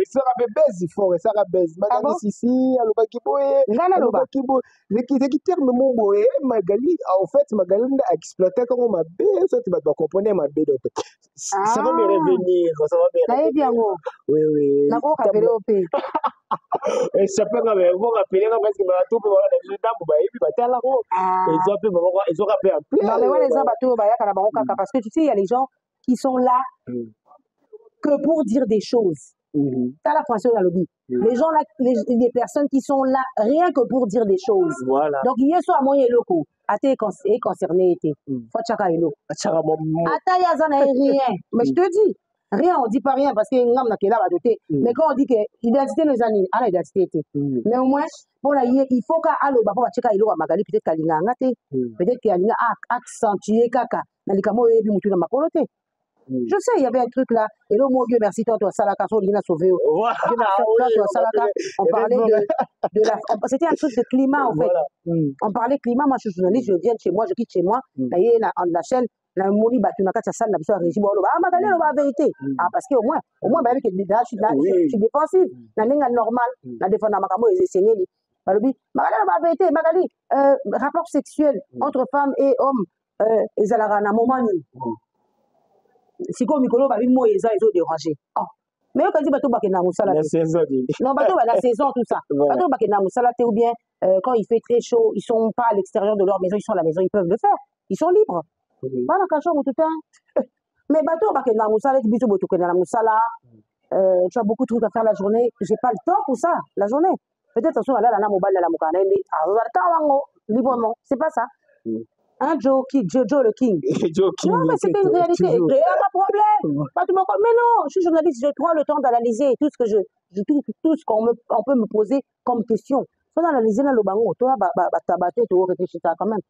ça va baise fort ça va baise magali ici alors pas qui boy qui boy qui terme mon boy magali en fait magali a exploité comme ma baie ça tu vas comprendre ma baie donc ça va me revenir ça va me bien oui na ko ka au pays et ça peut quand même vous rappeler parce que ba tout pour la résultat pour ba et puis ba tala ko ils ont rappelé un peu. Non, mais ouais, les abattoirs, parce que tu sais, il y a les gens qui sont là que pour dire des choses. T'as la française dans le dit. Les gens là, les personnes qui sont là rien que pour dire des choses. Voilà. Donc, il y a soit moyen locaux. Até concerné été. Faut chaka elo. Ata yazana rien. Mais je te dis, rien, on dit pas rien parce que ngam na kela ba doté. Mais quand on dit que identité nos amis, à l'identité était. Mais au moins bon là il faut qu'à allo ba chaka elo wa magali peut-être kalinga ngate. Peut-être qu'il y a accentuer kaka. Na likamo yebi mutu na makolote. Je sais, il y avait un truc là. Et là, mon Dieu, merci, toi, Salaka, on parlait de la. C'était un truc de climat, en fait. On parlait climat, moi, je suis journaliste, je viens de chez moi, je quitte chez moi. D'ailleurs, la chaîne, la Moni, tu n'as qu'à ça, la régime. Ah, Magali, on va vérité. Ah, parce qu'au moins, je suis défensive. La ligne normale, la défense de Makamo, ils essayaient. Magali, on va vérité. Magali, rapport sexuel entre femmes et hommes, ils allaient à un moment. Si comme Mikolo va une mot ils ont dérangé. Mais quand dit bateau bakena musala la saison non bateau la saison tout ça bateau bakena musala ou bien quand il fait très chaud ils sont pas à l'extérieur de leur maison ils sont à la maison ils peuvent le faire ils sont libres voilà quand on tout temps mais bateau bakena musala biso boto kena musala tu as beaucoup de trucs à faire la journée j'ai pas le temps pour ça la journée peut-être on là la mobile la mukana librement c'est pas ça. Joe le King. Non, mais c'était une réalité. Il n'y a pas de problème. Mais non, je suis journaliste, je prends le temps d'analyser tout ce qu'on peut me poser comme question. Il faut analyser dans le bango. Toi, tu réfléchis quand même.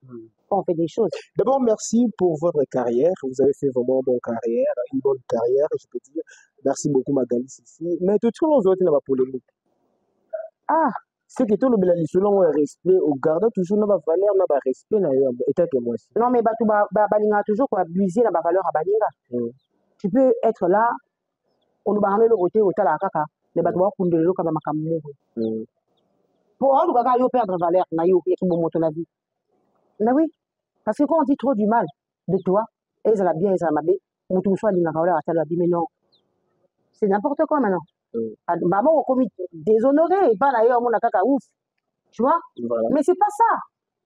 On fait des choses. D'abord, merci pour votre carrière. Vous avez fait vraiment une bonne carrière, je peux dire. Merci beaucoup, Magali, ici. Mais tout le monde, vous avez une polémique. c'est que tout le monde selon le respect au garde toujours na valeur na respect na yo état que moi. Non mais batu balinga toujours pour abuser la valeur à balinga. Tu peux être là on va ramener le côté au tala kaka mais batu ba kundelo kama makamu. Pour en tout cas yo perdre valeur na yo qui bon moto la vie. Mais oui, parce que quand on dit trop du mal de toi, et ça la bien et ça la mabé, on tout soit linga valeur à tala dit mais non. C'est n'importe quoi maintenant. Maman on commis déshonoré pas d'ailleurs mon kaka ouf. Tu vois? Voilà. Mais c'est pas ça.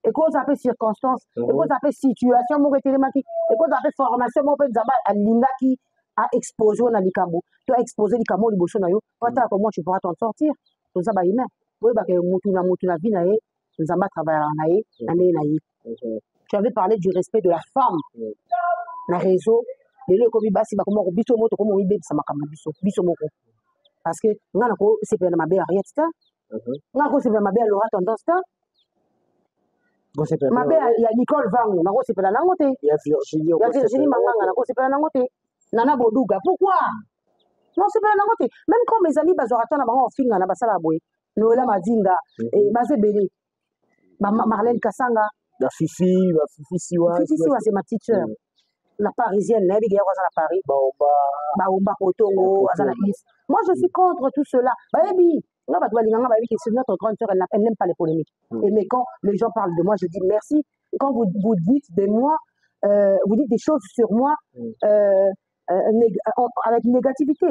Et quand ça fait circonstance, et quand ça fait situation mon télémaki, et quand ça fait formation mon peut zaba à linga qui a exposé on a likambo. Tu as exposé likambo liboso na yo, toi comment tu pourras t'en sortir? Tout ça ba humain. Oui ba que mutu na vie na ye, nzamba travailler na ye, na ye. Tu avais parlé du respect de la femme. Na réseau, le kobi basi ba comment biso moto comment ibe ça makamba biso moko. Parce que ngana ko c'est pas ma belle arrière ça. Ngana ko c'est pas ma belle aura tendance ça. Ma belle il y a Nicole Vango, ngana ko c'est pas na ngote. Il y a Virginie Manganga, ngana ko c'est pas na ngote. Nana Boduga, pourquoi? Non, c'est pas na ngote. Même quand mes amis bazorata na bango finga na basala boy. Noela Madinga et Mazebele. Marlène Kassanga, la Fifi Siwa. Fifi Siwa c'est ma petite sœur. La parisienne, la Paris, Baomba Kotongo, moi je suis contre tout cela. C'est notre grande sœur, elle n'aime pas les polémiques. Et mais quand les gens parlent de moi, je dis merci. Quand vous dites de moi, vous dites des choses sur moi avec négativité.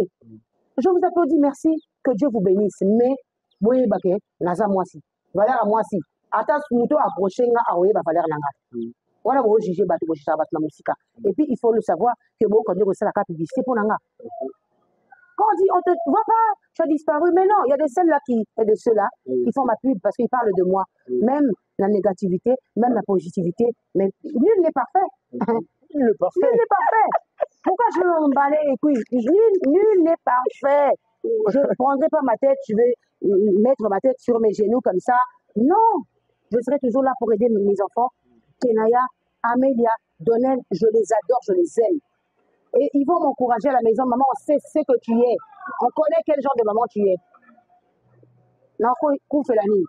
Je vous applaudis, merci, que Dieu vous bénisse. Mais, oui, naza moi si. Valère à moi si. Attends, muto approcher nga aoye ba valère nanga. Voilà, vous jugez batu la musique. Et puis, il faut le savoir que bon, quand on la publicité pour nanga. Quand on dit, on te voit pas, tu as disparu, mais non, il y a des celles-là et de ceux-là qui font ma pub parce qu'ils parlent de moi. Même la négativité, même la positivité, mais nul n'est parfait. Nul n'est parfait. Pourquoi je vais m'emballer les couilles? Nul n'est parfait. Je ne prendrai pas ma tête, je vais mettre ma tête sur mes genoux comme ça. Non, je serai toujours là pour aider mes enfants. Kenaya, Amélia, Donnel, je les adore, je les aime. Et ils vont m'encourager à la maison. Maman, on sait ce que tu es. On connaît quel genre de maman tu es. Non, qu'on fait la nuit.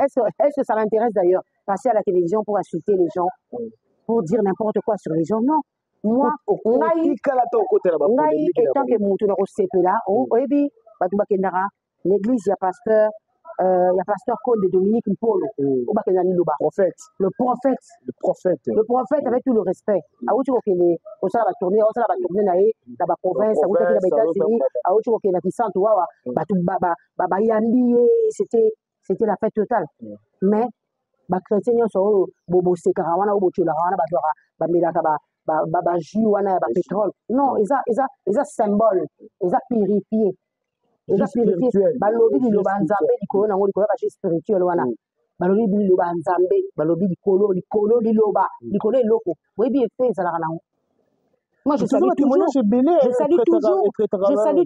Est-ce que ça m'intéresse d'ailleurs, passer à la télévision pour insulter les gens, pour dire n'importe quoi sur les gens? Non. Moi, Ngai, étant que mon tour de là, l'église, il y a pasteur. Il y a pasteur Cône de Dominique Mpolo, le prophète. Le prophète avec tout le respect. À où tu vois qu'il est, on s'en va tourner dans la province, à où tu vas les États-Unis, à où tu vois qu'il y a qui sentent, c'était la fête totale. Mais, les chrétiens sont bobo sekarawana ou botulawana, pétrole. Non, ils ont symbole, ils ont purifié. Ils ont purifié. Balobi di loba nzambe di kolo nango di kolo kashi spirituel wana. Balobi di loba nzambe, balobi di kolo di loba, di kolo eloko. Webi efe ezalaka nango. Moi je salue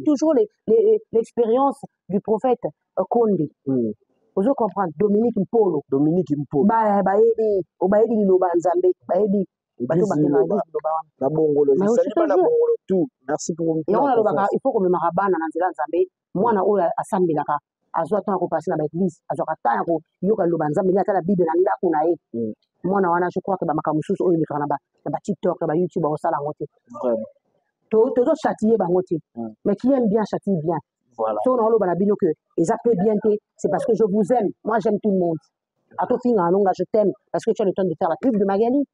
toujours l'expérience du prophète Konde. Vous comprenez Dominique Mpolo. Baebi di loba nzambe, baebi. Merci pour il faut que me marabana na nzela nzambe mwana oyo asambelaka azwa temps kopasser na l'église azwaka temps ko yoka loba nzambe ata la bible na ndako na ye mwana wana je crois que ba makamususu oyo mikana ba TikTok ba YouTube ba osala ngote to châtier bango te mais qui aime bien châtie bien voilà so na loba na bino que eza peu bien te c'est parce que je vous aime moi j'aime tout le monde à toi finga longa je t'aime parce que tu as le temps de faire la pub de Magali.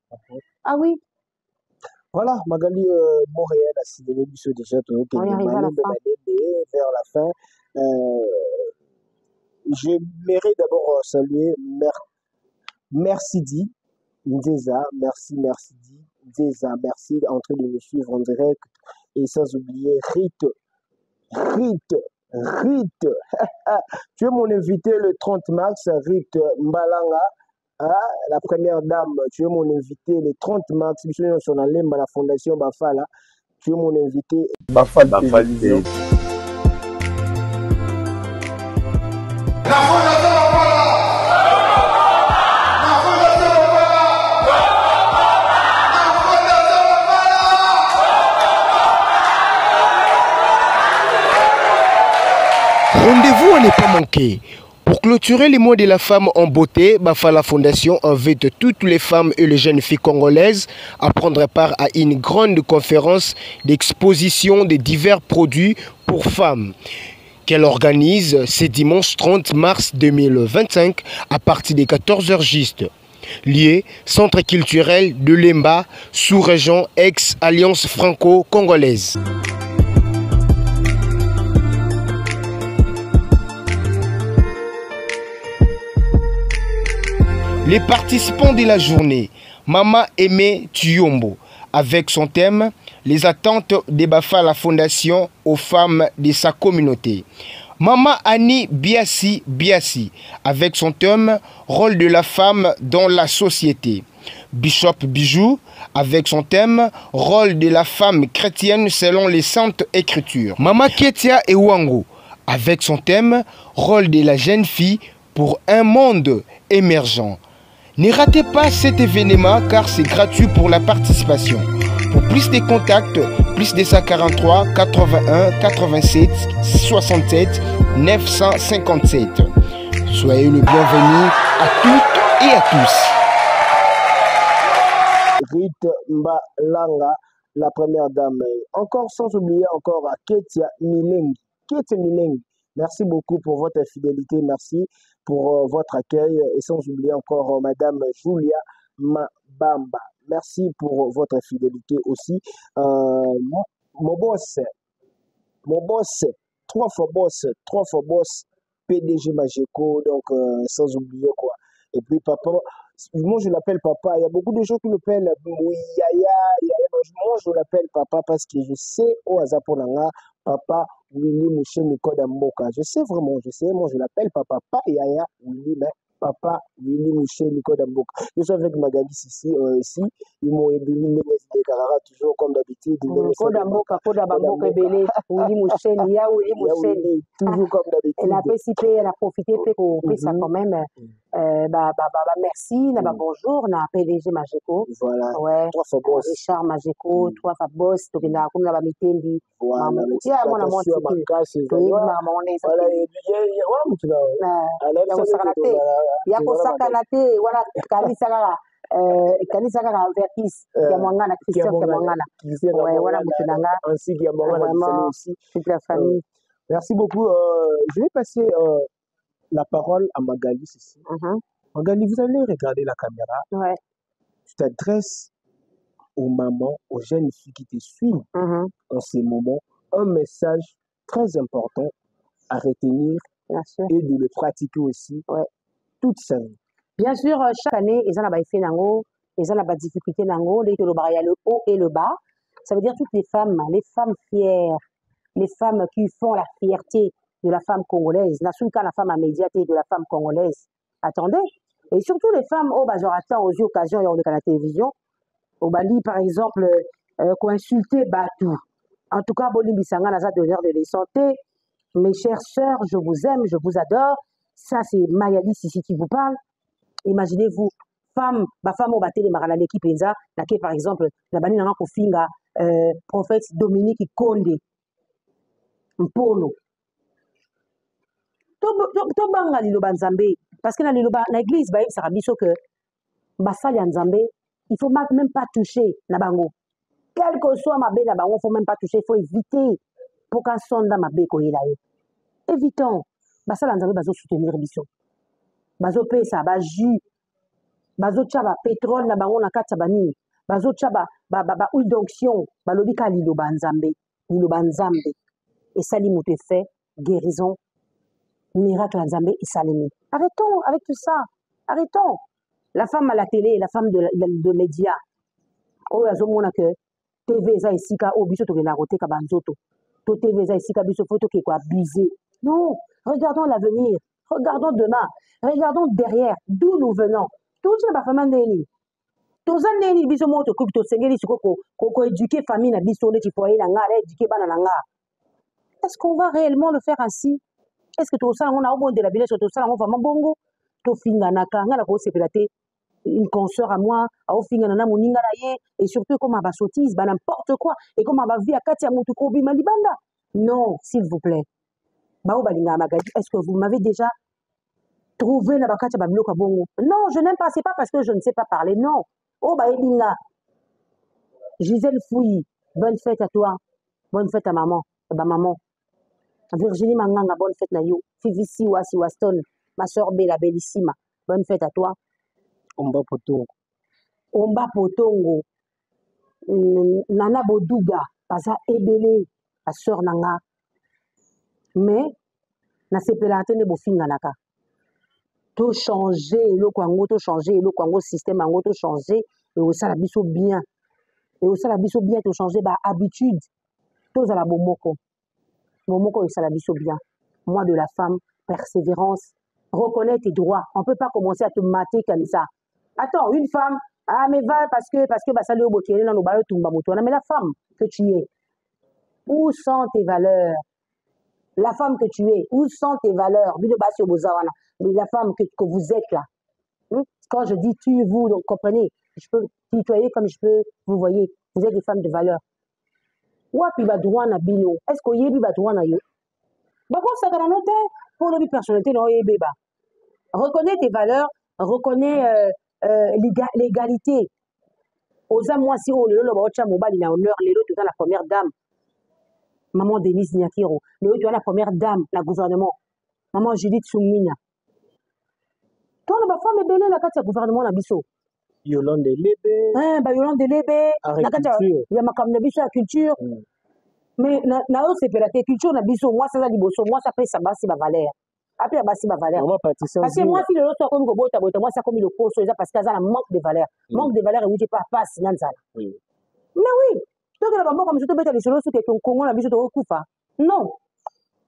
Ah oui. Voilà, Magali Montréal a signé l'émission déjà vers la fin. J'aimerais d'abord saluer Merci Di Ndeza, merci Di Ndeza, merci d'entrer de nous suivre en direct et sans oublier Rite. Tu es mon invité le 30 mars, Rite Mbalanga. La première dame, tu es mon invité le 30 mars, sur la fondation Bafala. Tu es mon invité. Bafal. Rendez-vous à ne pas manquer Pour clôturer les mois de la femme en beauté, Bafala Fondation invite toutes les femmes et les jeunes filles congolaises à prendre part à une grande conférence d'exposition de divers produits pour femmes qu'elle organise ce dimanche 30 mars 2025 à partir des 14h juste. Lié, Centre culturel de Lemba, sous-région ex-Alliance franco-congolaise. Les participants de la journée, Mama Aimé Tuyombo, avec son thème « Les attentes de Bafala Fondation aux femmes de sa communauté ». Mama Annie Biassi Biassi, avec son thème « Rôle de la femme dans la société ». Bishop Bijou, avec son thème « Rôle de la femme chrétienne selon les saintes écritures ». Mama Ketia Ewango, avec son thème « Rôle de la jeune fille pour un monde émergent ». Ne ratez pas cet événement car c'est gratuit pour la participation. Pour plus de contacts, plus de 143 81 87 67 957. Soyez le bienvenu à toutes et à tous. Rite Mbalanga, la première dame. Encore sans oublier encore à Ketia Milengi. Ketia Milengi, merci beaucoup pour votre fidélité, merci pour votre accueil et sans oublier encore Madame Julia Mabamba. Merci pour votre fidélité aussi. Mon boss, trois fois boss, PDG Majeko, donc sans oublier quoi. Et puis papa, moi je l'appelle papa, il y a beaucoup de gens qui l'appellent Yaya, moi je l'appelle papa parce que je sais au hasard pour l'anga, papa Willy Mouché Nicolas Mboka. Je sais vraiment, moi je l'appelle papa, pas Yaya, Willy, mais papa Willy Mouché Nicolas Mboka. Je suis avec Magali ici, ils m'ont ébuni des Carara, toujours comme d'habitude. Koda Mboka, Ebele, Willy Mouché, Lia Willy Mouché. Toujours comme d'habitude. Elle a participé, elle a profité pour ça quand même. Merci, bonjour, na PDG Majeko. Voilà. Ouais. Trois fois boss. Richard Majeko, trois fois boss, to bina comme la mitendi. Voilà. Tia mona monti. Voilà, ya kosakana te wana kanisa kaka vertis ya mwangana Christian ya mwangana wana mutu nanga vraiment toute la famille. Merci beaucoup. Je vais passer la parole à Magali ici. Magali, vous allez regarder la caméra. Ouais. Tu t'adresses aux mamans, aux jeunes filles qui te suivent en ces moments. Un message très important à retenir et de le pratiquer aussi toute sa vie. Bien sûr, chaque année, ils ont la effet nango, ils ont la difficulté nango, dès que le bas, il y a le haut et le bas. Ça veut dire toutes les femmes fières, les femmes qui font la fierté de la femme congolaise, la femme à médiaté de la femme congolaise. Attendez, et surtout les femmes, genre attends aux occasions, il y a la télévision, au Bali par exemple, qu'on insulter Batou. En tout cas, Boli Bissanga n'a pas d'honneur de les santé. Mes chères sœurs, je vous aime, je vous adore. Ça, c'est Mayalis ici qui vous parle. Imaginez-vous, femme au baté de Marana l'équipe Enza, laquelle par exemple, la banine n'a pas prophète Dominique Konde. Mpono. To banga liloba nzambe parce que na liloba na église ba yebisaka biso que basali ya nzambe il faut même pas toucher na bango quel que soit mabe na bango faut même pas toucher, il faut éviter pour qu'un sonda mabe koyela yo évitons basala nzambe bazo soutenir biso bazo pesa ba jus bazo tia ba pétrole na bango na kati ya banini bazo tia ba huile d'onction balobi ka liloba nzambe et sali moto fait guérison miracle nzambe isalemi. Arrêtons avec tout ça. Arrêtons. La femme à la télé, la femme de médias. Oh, azomona que TV za isika o biso to na roté ka banzoto. To TV za isika biso photo qui est abusé. Non, regardons l'avenir. Regardons demain. Regardons derrière d'où nous venons. Tout ça ba femme ndeni. To za ndeni biso moto ko to sengeli siko ko éduquer famille na biso ne ti foyer na ngara éduquer bana na ngara. Est-ce qu'on va réellement le faire ainsi? Est-ce que tout ça, on a au bon de la village, tout ça, on va mabongo, tout finganaka, on a la grosse pélaté, une consoeur à moi, au finganana, mon ingaraye, et surtout comme on va sottise, n'importe quoi, et comme on va vivre à Katia Moutukobi Malibanda. Non, s'il vous plaît. Est-ce que vous m'avez déjà trouver na bakati babilo kabongo. Non, je n'aime pas, c'est pas parce que je ne sais pas parler, non. Oh bah Ebinga, Gisèle Fouille, bonne fête à toi, bonne fête à maman, bah maman. Virginie Manganga, bonne fête na yo. Fifi Siwa Siwaston, ma soeur Bella Bellissima, bonne fête à toi. Omba Potongo. Omba Potongo, Nana Boduga, Baza Ebele, ma soeur Nanga. Mais, na sepelate ne bofinga naka. To changer, le kwango, to changer, le kwango système, ango, to changer, et au salabiso bien. Et au salabiso bien, to changer, bah, habitude. To za la bomoko. Momoko et salabiso bien. Moi de la femme, persévérance, reconnais tes droits. On ne peut pas commencer à te mater comme ça. Attends, une femme, ah mais va parce que bah ça lui au botier, non, mais la femme que tu es, où sont tes valeurs? La femme que tu es, où sont tes valeurs? La femme que vous êtes là. Quand je dis tu, vous, donc comprenez, je peux tutoyer comme je peux, vous voyez, vous êtes des femmes de valeur. Wapi ba droit na bino? Est-ce que yebi ba droit na yo? Bah bon, ça dans notre pour le personnalité non beba. Reconnais tes valeurs, reconnais l'égalité. Aux âmes moi si on le baocha mobile na honneur les autres dans la première dame. Maman Denise Nyakiro, les autres la première dame, la gouvernement. Maman Judith Soumina. Toi la femme est belle la carte gouvernement na biso. Yolande Lebe. Bah Yolande Lebe, la carte il y a ma comme na biso la culture. Mais na o c'est la culture na biso moi ça liboso moi ça pèse ça basi ba valeur. Après basi ba valeur. Parce que moi si le autre comme gobota moi ça comme le poso parce que ça a manque de valeur. Manque de valeur et oui pas passe nanzala. Mais oui, toi que la maman comme je te bête les choses que ton Congo na biso to kufa. Non.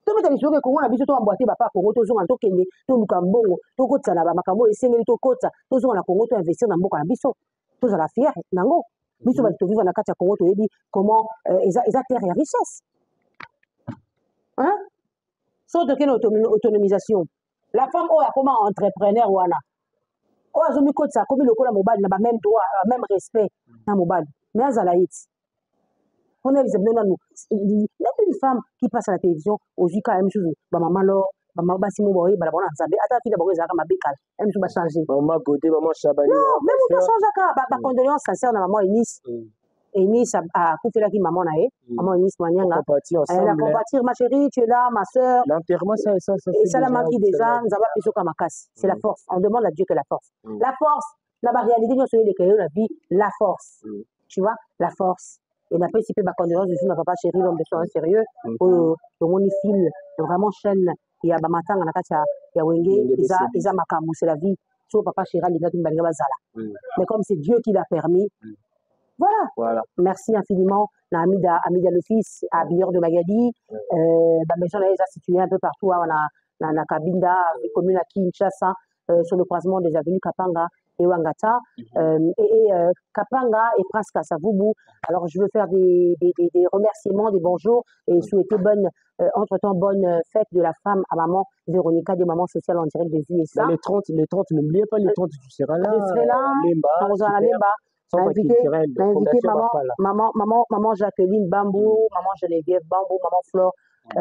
To bête les choses que Congo na biso to emboîter ba pas Congo to zo to kende to lukambongo to kotsa na ba makambo esengeli to kotsa to zo na Congo to investir na mboka na biso. To za la fière nango. Biso ba to vivre na kati ya Congo to yebi comment eza terre et richesse. Hein? Sauf de quelle autonomisation. La femme oh a comment entrepreneur wana. Oh azomi kotsa comme le kola mobile na ba même droit, même respect na mobile. Mais azalaït. On a une femme qui passe à la télévision aux yeux quand même chose ba maman lo ba maman basimo boye ba bona nzambe ata fille d'abord ezaka mabekal même tout va changer. Maman Godé, maman Chabani. Non, même tout changer ka ba condoléances sincères na maman Eunice. Eunice a coupé la qui maman na maman Eunice Manyanga. Elle a compatir ma chérie, tu es là ma sœur. L'enterrement ça et ça la manque déjà nous avons piso comme casse. C'est la force. On demande à Dieu que la force. La force, la réalité nous sur les cailloux la vie, la force. Tu vois, la force. Et d'après si peu ma condoléance je suis ma papa chérie l'homme de soin sérieux au mon film vraiment chaîne il y a ba matanga na kati ya wenge isa makamu c'est la vie. So papa chérie linga tumbalinga bazala. Mais comme c'est Dieu qui l'a permis. Voilà. Merci infiniment à Amida le fils, à Billard de Magadi. La maison est située un peu partout. On a Kabinda, les communes à Kinshasa, sur le croisement des avenues Kapanga et Wangata. Kapanga et Prince Kassavubu. Alors, je veux faire des remerciements, des bonjours et souhaiter entre-temps bonne fête de la femme à maman Véronica, des mamans sociales en direct de Vinessa. Les 30, n'oubliez pas les 30, tu seras là. Je serai là. Lemba. Invité maman Jacqueline Bambou, maman Geneviève Bambou, maman Flore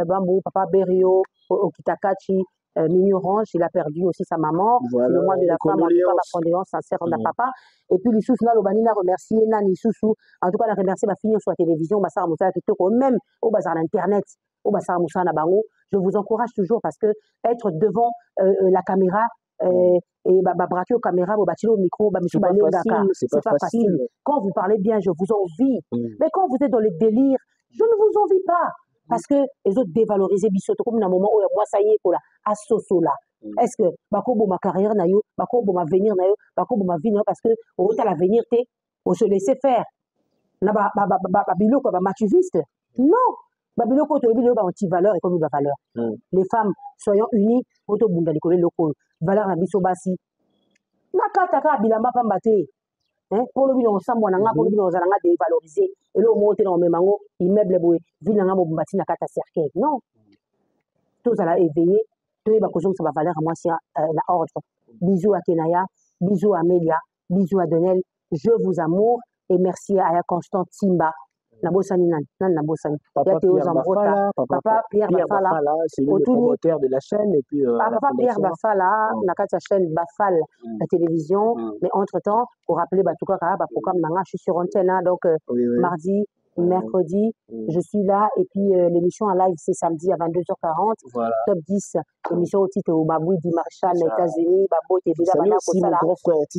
Bambou, papa Berio, Okitakachi, Mini Orange, il a perdu aussi sa maman. Voilà, le mois de la femme, en tout cas, ma condoléance sincère de papa. Et puis, l'Issous Nalobanina remercié, Nani Soussou, en tout cas, elle a remercié ma fille sur la télévision, Bassar Moussa, même au bazar d'Internet, au Bassar Moussa Nabango. Je vous encourage toujours parce que être devant la caméra, et braquer aux caméras, au micro, c'est pas facile. Quand vous parlez bien, je vous envie. Mais quand vous êtes dans les délires, je ne vous envie pas. Parce que les autres dévalorisent Bissoto comme un moment où moi ça y est, pour la assoso là. Est-ce que Bakobo ma carrière na yo, Bakobo ma venir na yo, Bakobo ma vie parce que au à l'avenir on se laisser faire. Na babilo quoi, matuviste. Non. Babilo ko to ebilo ba anti-valeur et comme ba valeur. Les femmes soyons unies, auto bunda likole loko. Valeur na biso basi. Nakata ka bilamba pambate. Pour le bino ensemble on nga pour le bino zalanga dévaloriser et le monter dans mes mango immeuble boy ville nga mobumbati na kata cercueil. Non. Tous à la éveiller, tous ba kozong ça va valeur à moi c'est la ordre. Bisous à Kenaya, bisous à Amélia, bisous à Donel. Je vous amour et merci à Constant Timba. Nabosani nan Nabosani. Papa Pierre Bafala, Papa Pierre Bafala, c'est lui le promoteur de la chaîne et puis Papa Pierre Bafala, na kati ya chaîne Bafal la télévision, mais entre-temps, pour rappeler Batuka Kara, programme Nanga, je suis sur antenne donc mardi, mercredi, je suis là et puis l'émission en live c'est samedi à 22h40. Voilà. Top 10, émission au titre au Baboui Di Marshall, États-Unis, Babo Tevida Bana Kosala.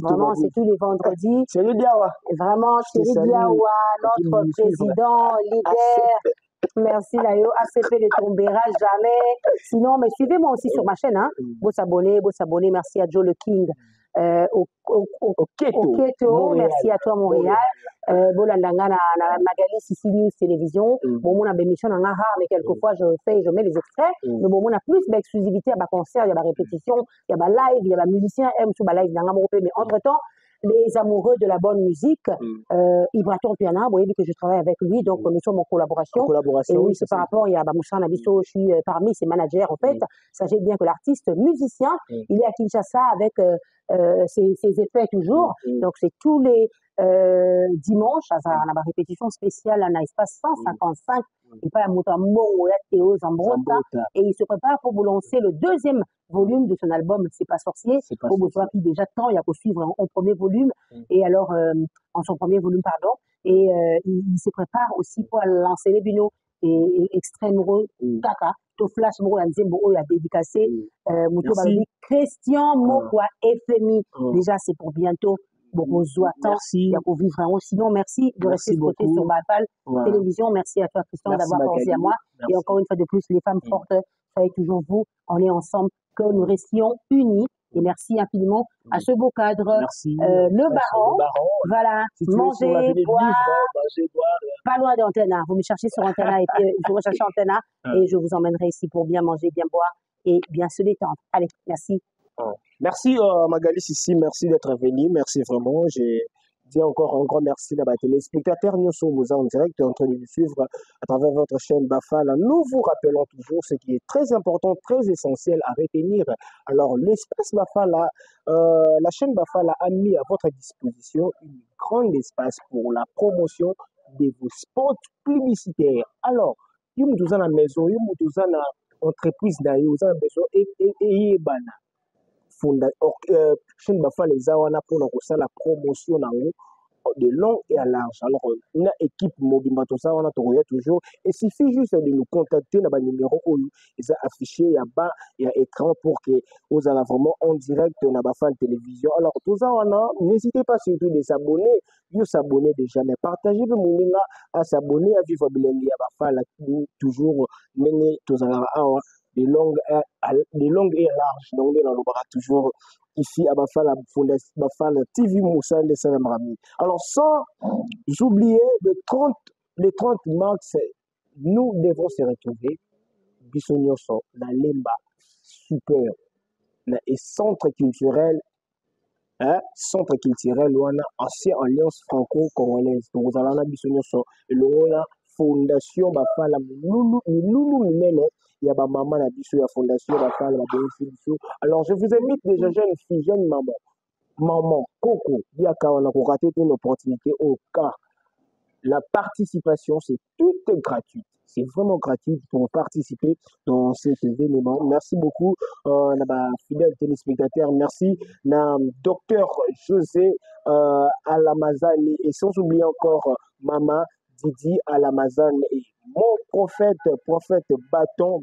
Vraiment, c'est tous les vendredis. C'est le Diawa. Vraiment, Thierry Diawa, notre président, leader. Merci Layo, ACP ne tombera jamais. Sinon, mais suivez-moi aussi sur ma chaîne. Hein. Beau s'abonner. Merci à Joe le King. Au Keto, merci à toi Montréal. Bolandanga na Magali Sissi News Télévision. Bon, mon émission en rare, mais quelquefois je mets les extraits. Mais bon, on a plus d'exclusivité, il y a concert, il y a répétition, il y a live, il y a musicien, live dans mais entre-temps, les amoureux de la bonne musique, Ibraton Piana, vous voyez que je travaille avec lui, donc nous sommes en collaboration. Et oui, c'est par rapport, il y a Moussa Nabiso, je suis parmi ses managers en fait. Sachez bien que l'artiste musicien, il est à Kinshasa avec ses effets toujours. Donc c'est tous les dimanches, on a une répétition spéciale, on a espace 155, il pas et il se prépare pour vous lancer le deuxième volume de son album C'est pas sorcier. Pour vous voir qui déjà temps, il y a qu'à suivre en premier volume et alors en son premier volume pardon et il se prépare aussi pour lancer les binos et extrême kaka to flash moko ya nzembo oyo a dédicacé muto balobi Christian Mokwa FMI déjà c'est pour bientôt. Beaucoup temps, il y a pour vivre sinon merci de rester spoté sur Bafal Télévision. Merci à toi Christian d'avoir pensé à moi. Et encore une fois de plus, les femmes fortes, soyez toujours vous, on est ensemble, que nous restions unis. Et merci infiniment à ce beau cadre. Merci. Le baron, voilà, manger, boire, pas loin d'Antena. Vous me cherchez sur Antena et puis je vais chercher Antena et je vous emmènerai ici pour bien manger, bien boire et bien se détendre. Allez, merci. Merci Magali Sissi, merci d'être venu, merci vraiment. J'ai dit encore un grand merci à les téléspectateurs. Nous sommes en direct en train de nous suivre à travers votre chaîne Bafala. Nous vous rappelons toujours ce qui est très important, très essentiel à retenir. Alors l'espace Bafala, la chaîne Bafala a mis à votre disposition un grand espace pour la promotion de vos spots publicitaires. Alors, il y a une maison, il y a une entreprise, il y a une maison et bana. Chaîne Bafala les awana pour la promotion de long et à large. Alors, une équipe mobile, on a toujours. Il suffit juste de nous contacter dans le numéro où ils ont affiché, il y a bas, il y a écran pour que vous allez vraiment en direct dans la Bafala Télévision. Alors, tout ça, n'hésitez pas surtout de s'abonner. Vous s'abonner déjà, mais partagez le mouvement à s'abonner à Vivre Bilingue à Bafala toujours mener tout ça de longue et large. Donc, on aura toujours ici à Bafala TV Moussa de Salamrami. Alors, sans oublier les 30 mars, nous devons se retrouver. Bissonioso, la Lemba, super, et centre culturel, centre culturel, ancienne alliance franco-congolaise. Donc, vous allez à Bissonioso, la fondation Bafala, il y a ma maman la fondation Bafala, alors je vous invite déjà jeunes filles, jeunes maman, Coco, il y a quand on a raté une opportunité au cas. La participation, c'est tout gratuit. C'est vraiment gratuit pour participer dans cet événement. Merci beaucoup, fidèles téléspectateurs. Merci, docteur José Alamazani. Et sans oublier encore Maman Didi Alamazani et mon prophète bâton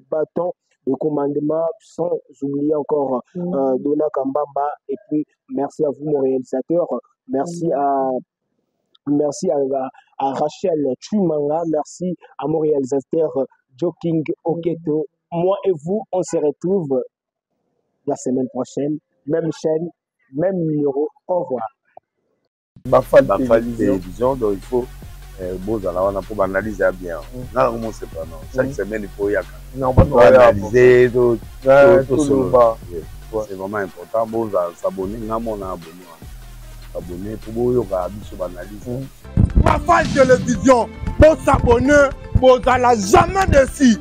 de commandement, sans oublier encore Dona Kambamba. Et puis, merci à vous, mon réalisateur. Merci à Rachel Chumanga, merci à mon réalisateur Joking Oketo. Moi et vous, on se retrouve la semaine prochaine. Même chaîne, même numéro. Au revoir. Bafala Télévision, donc il faut pour analyser bien. Non, comment c'est pas non. Chaque semaine, il faut y aller. Non, analyser, c'est vraiment important. Bon, s'abonner, non, on a abonné pour vous analyser. Bafala Télévision, pour s'abonner, vous n'allez jamais dessus.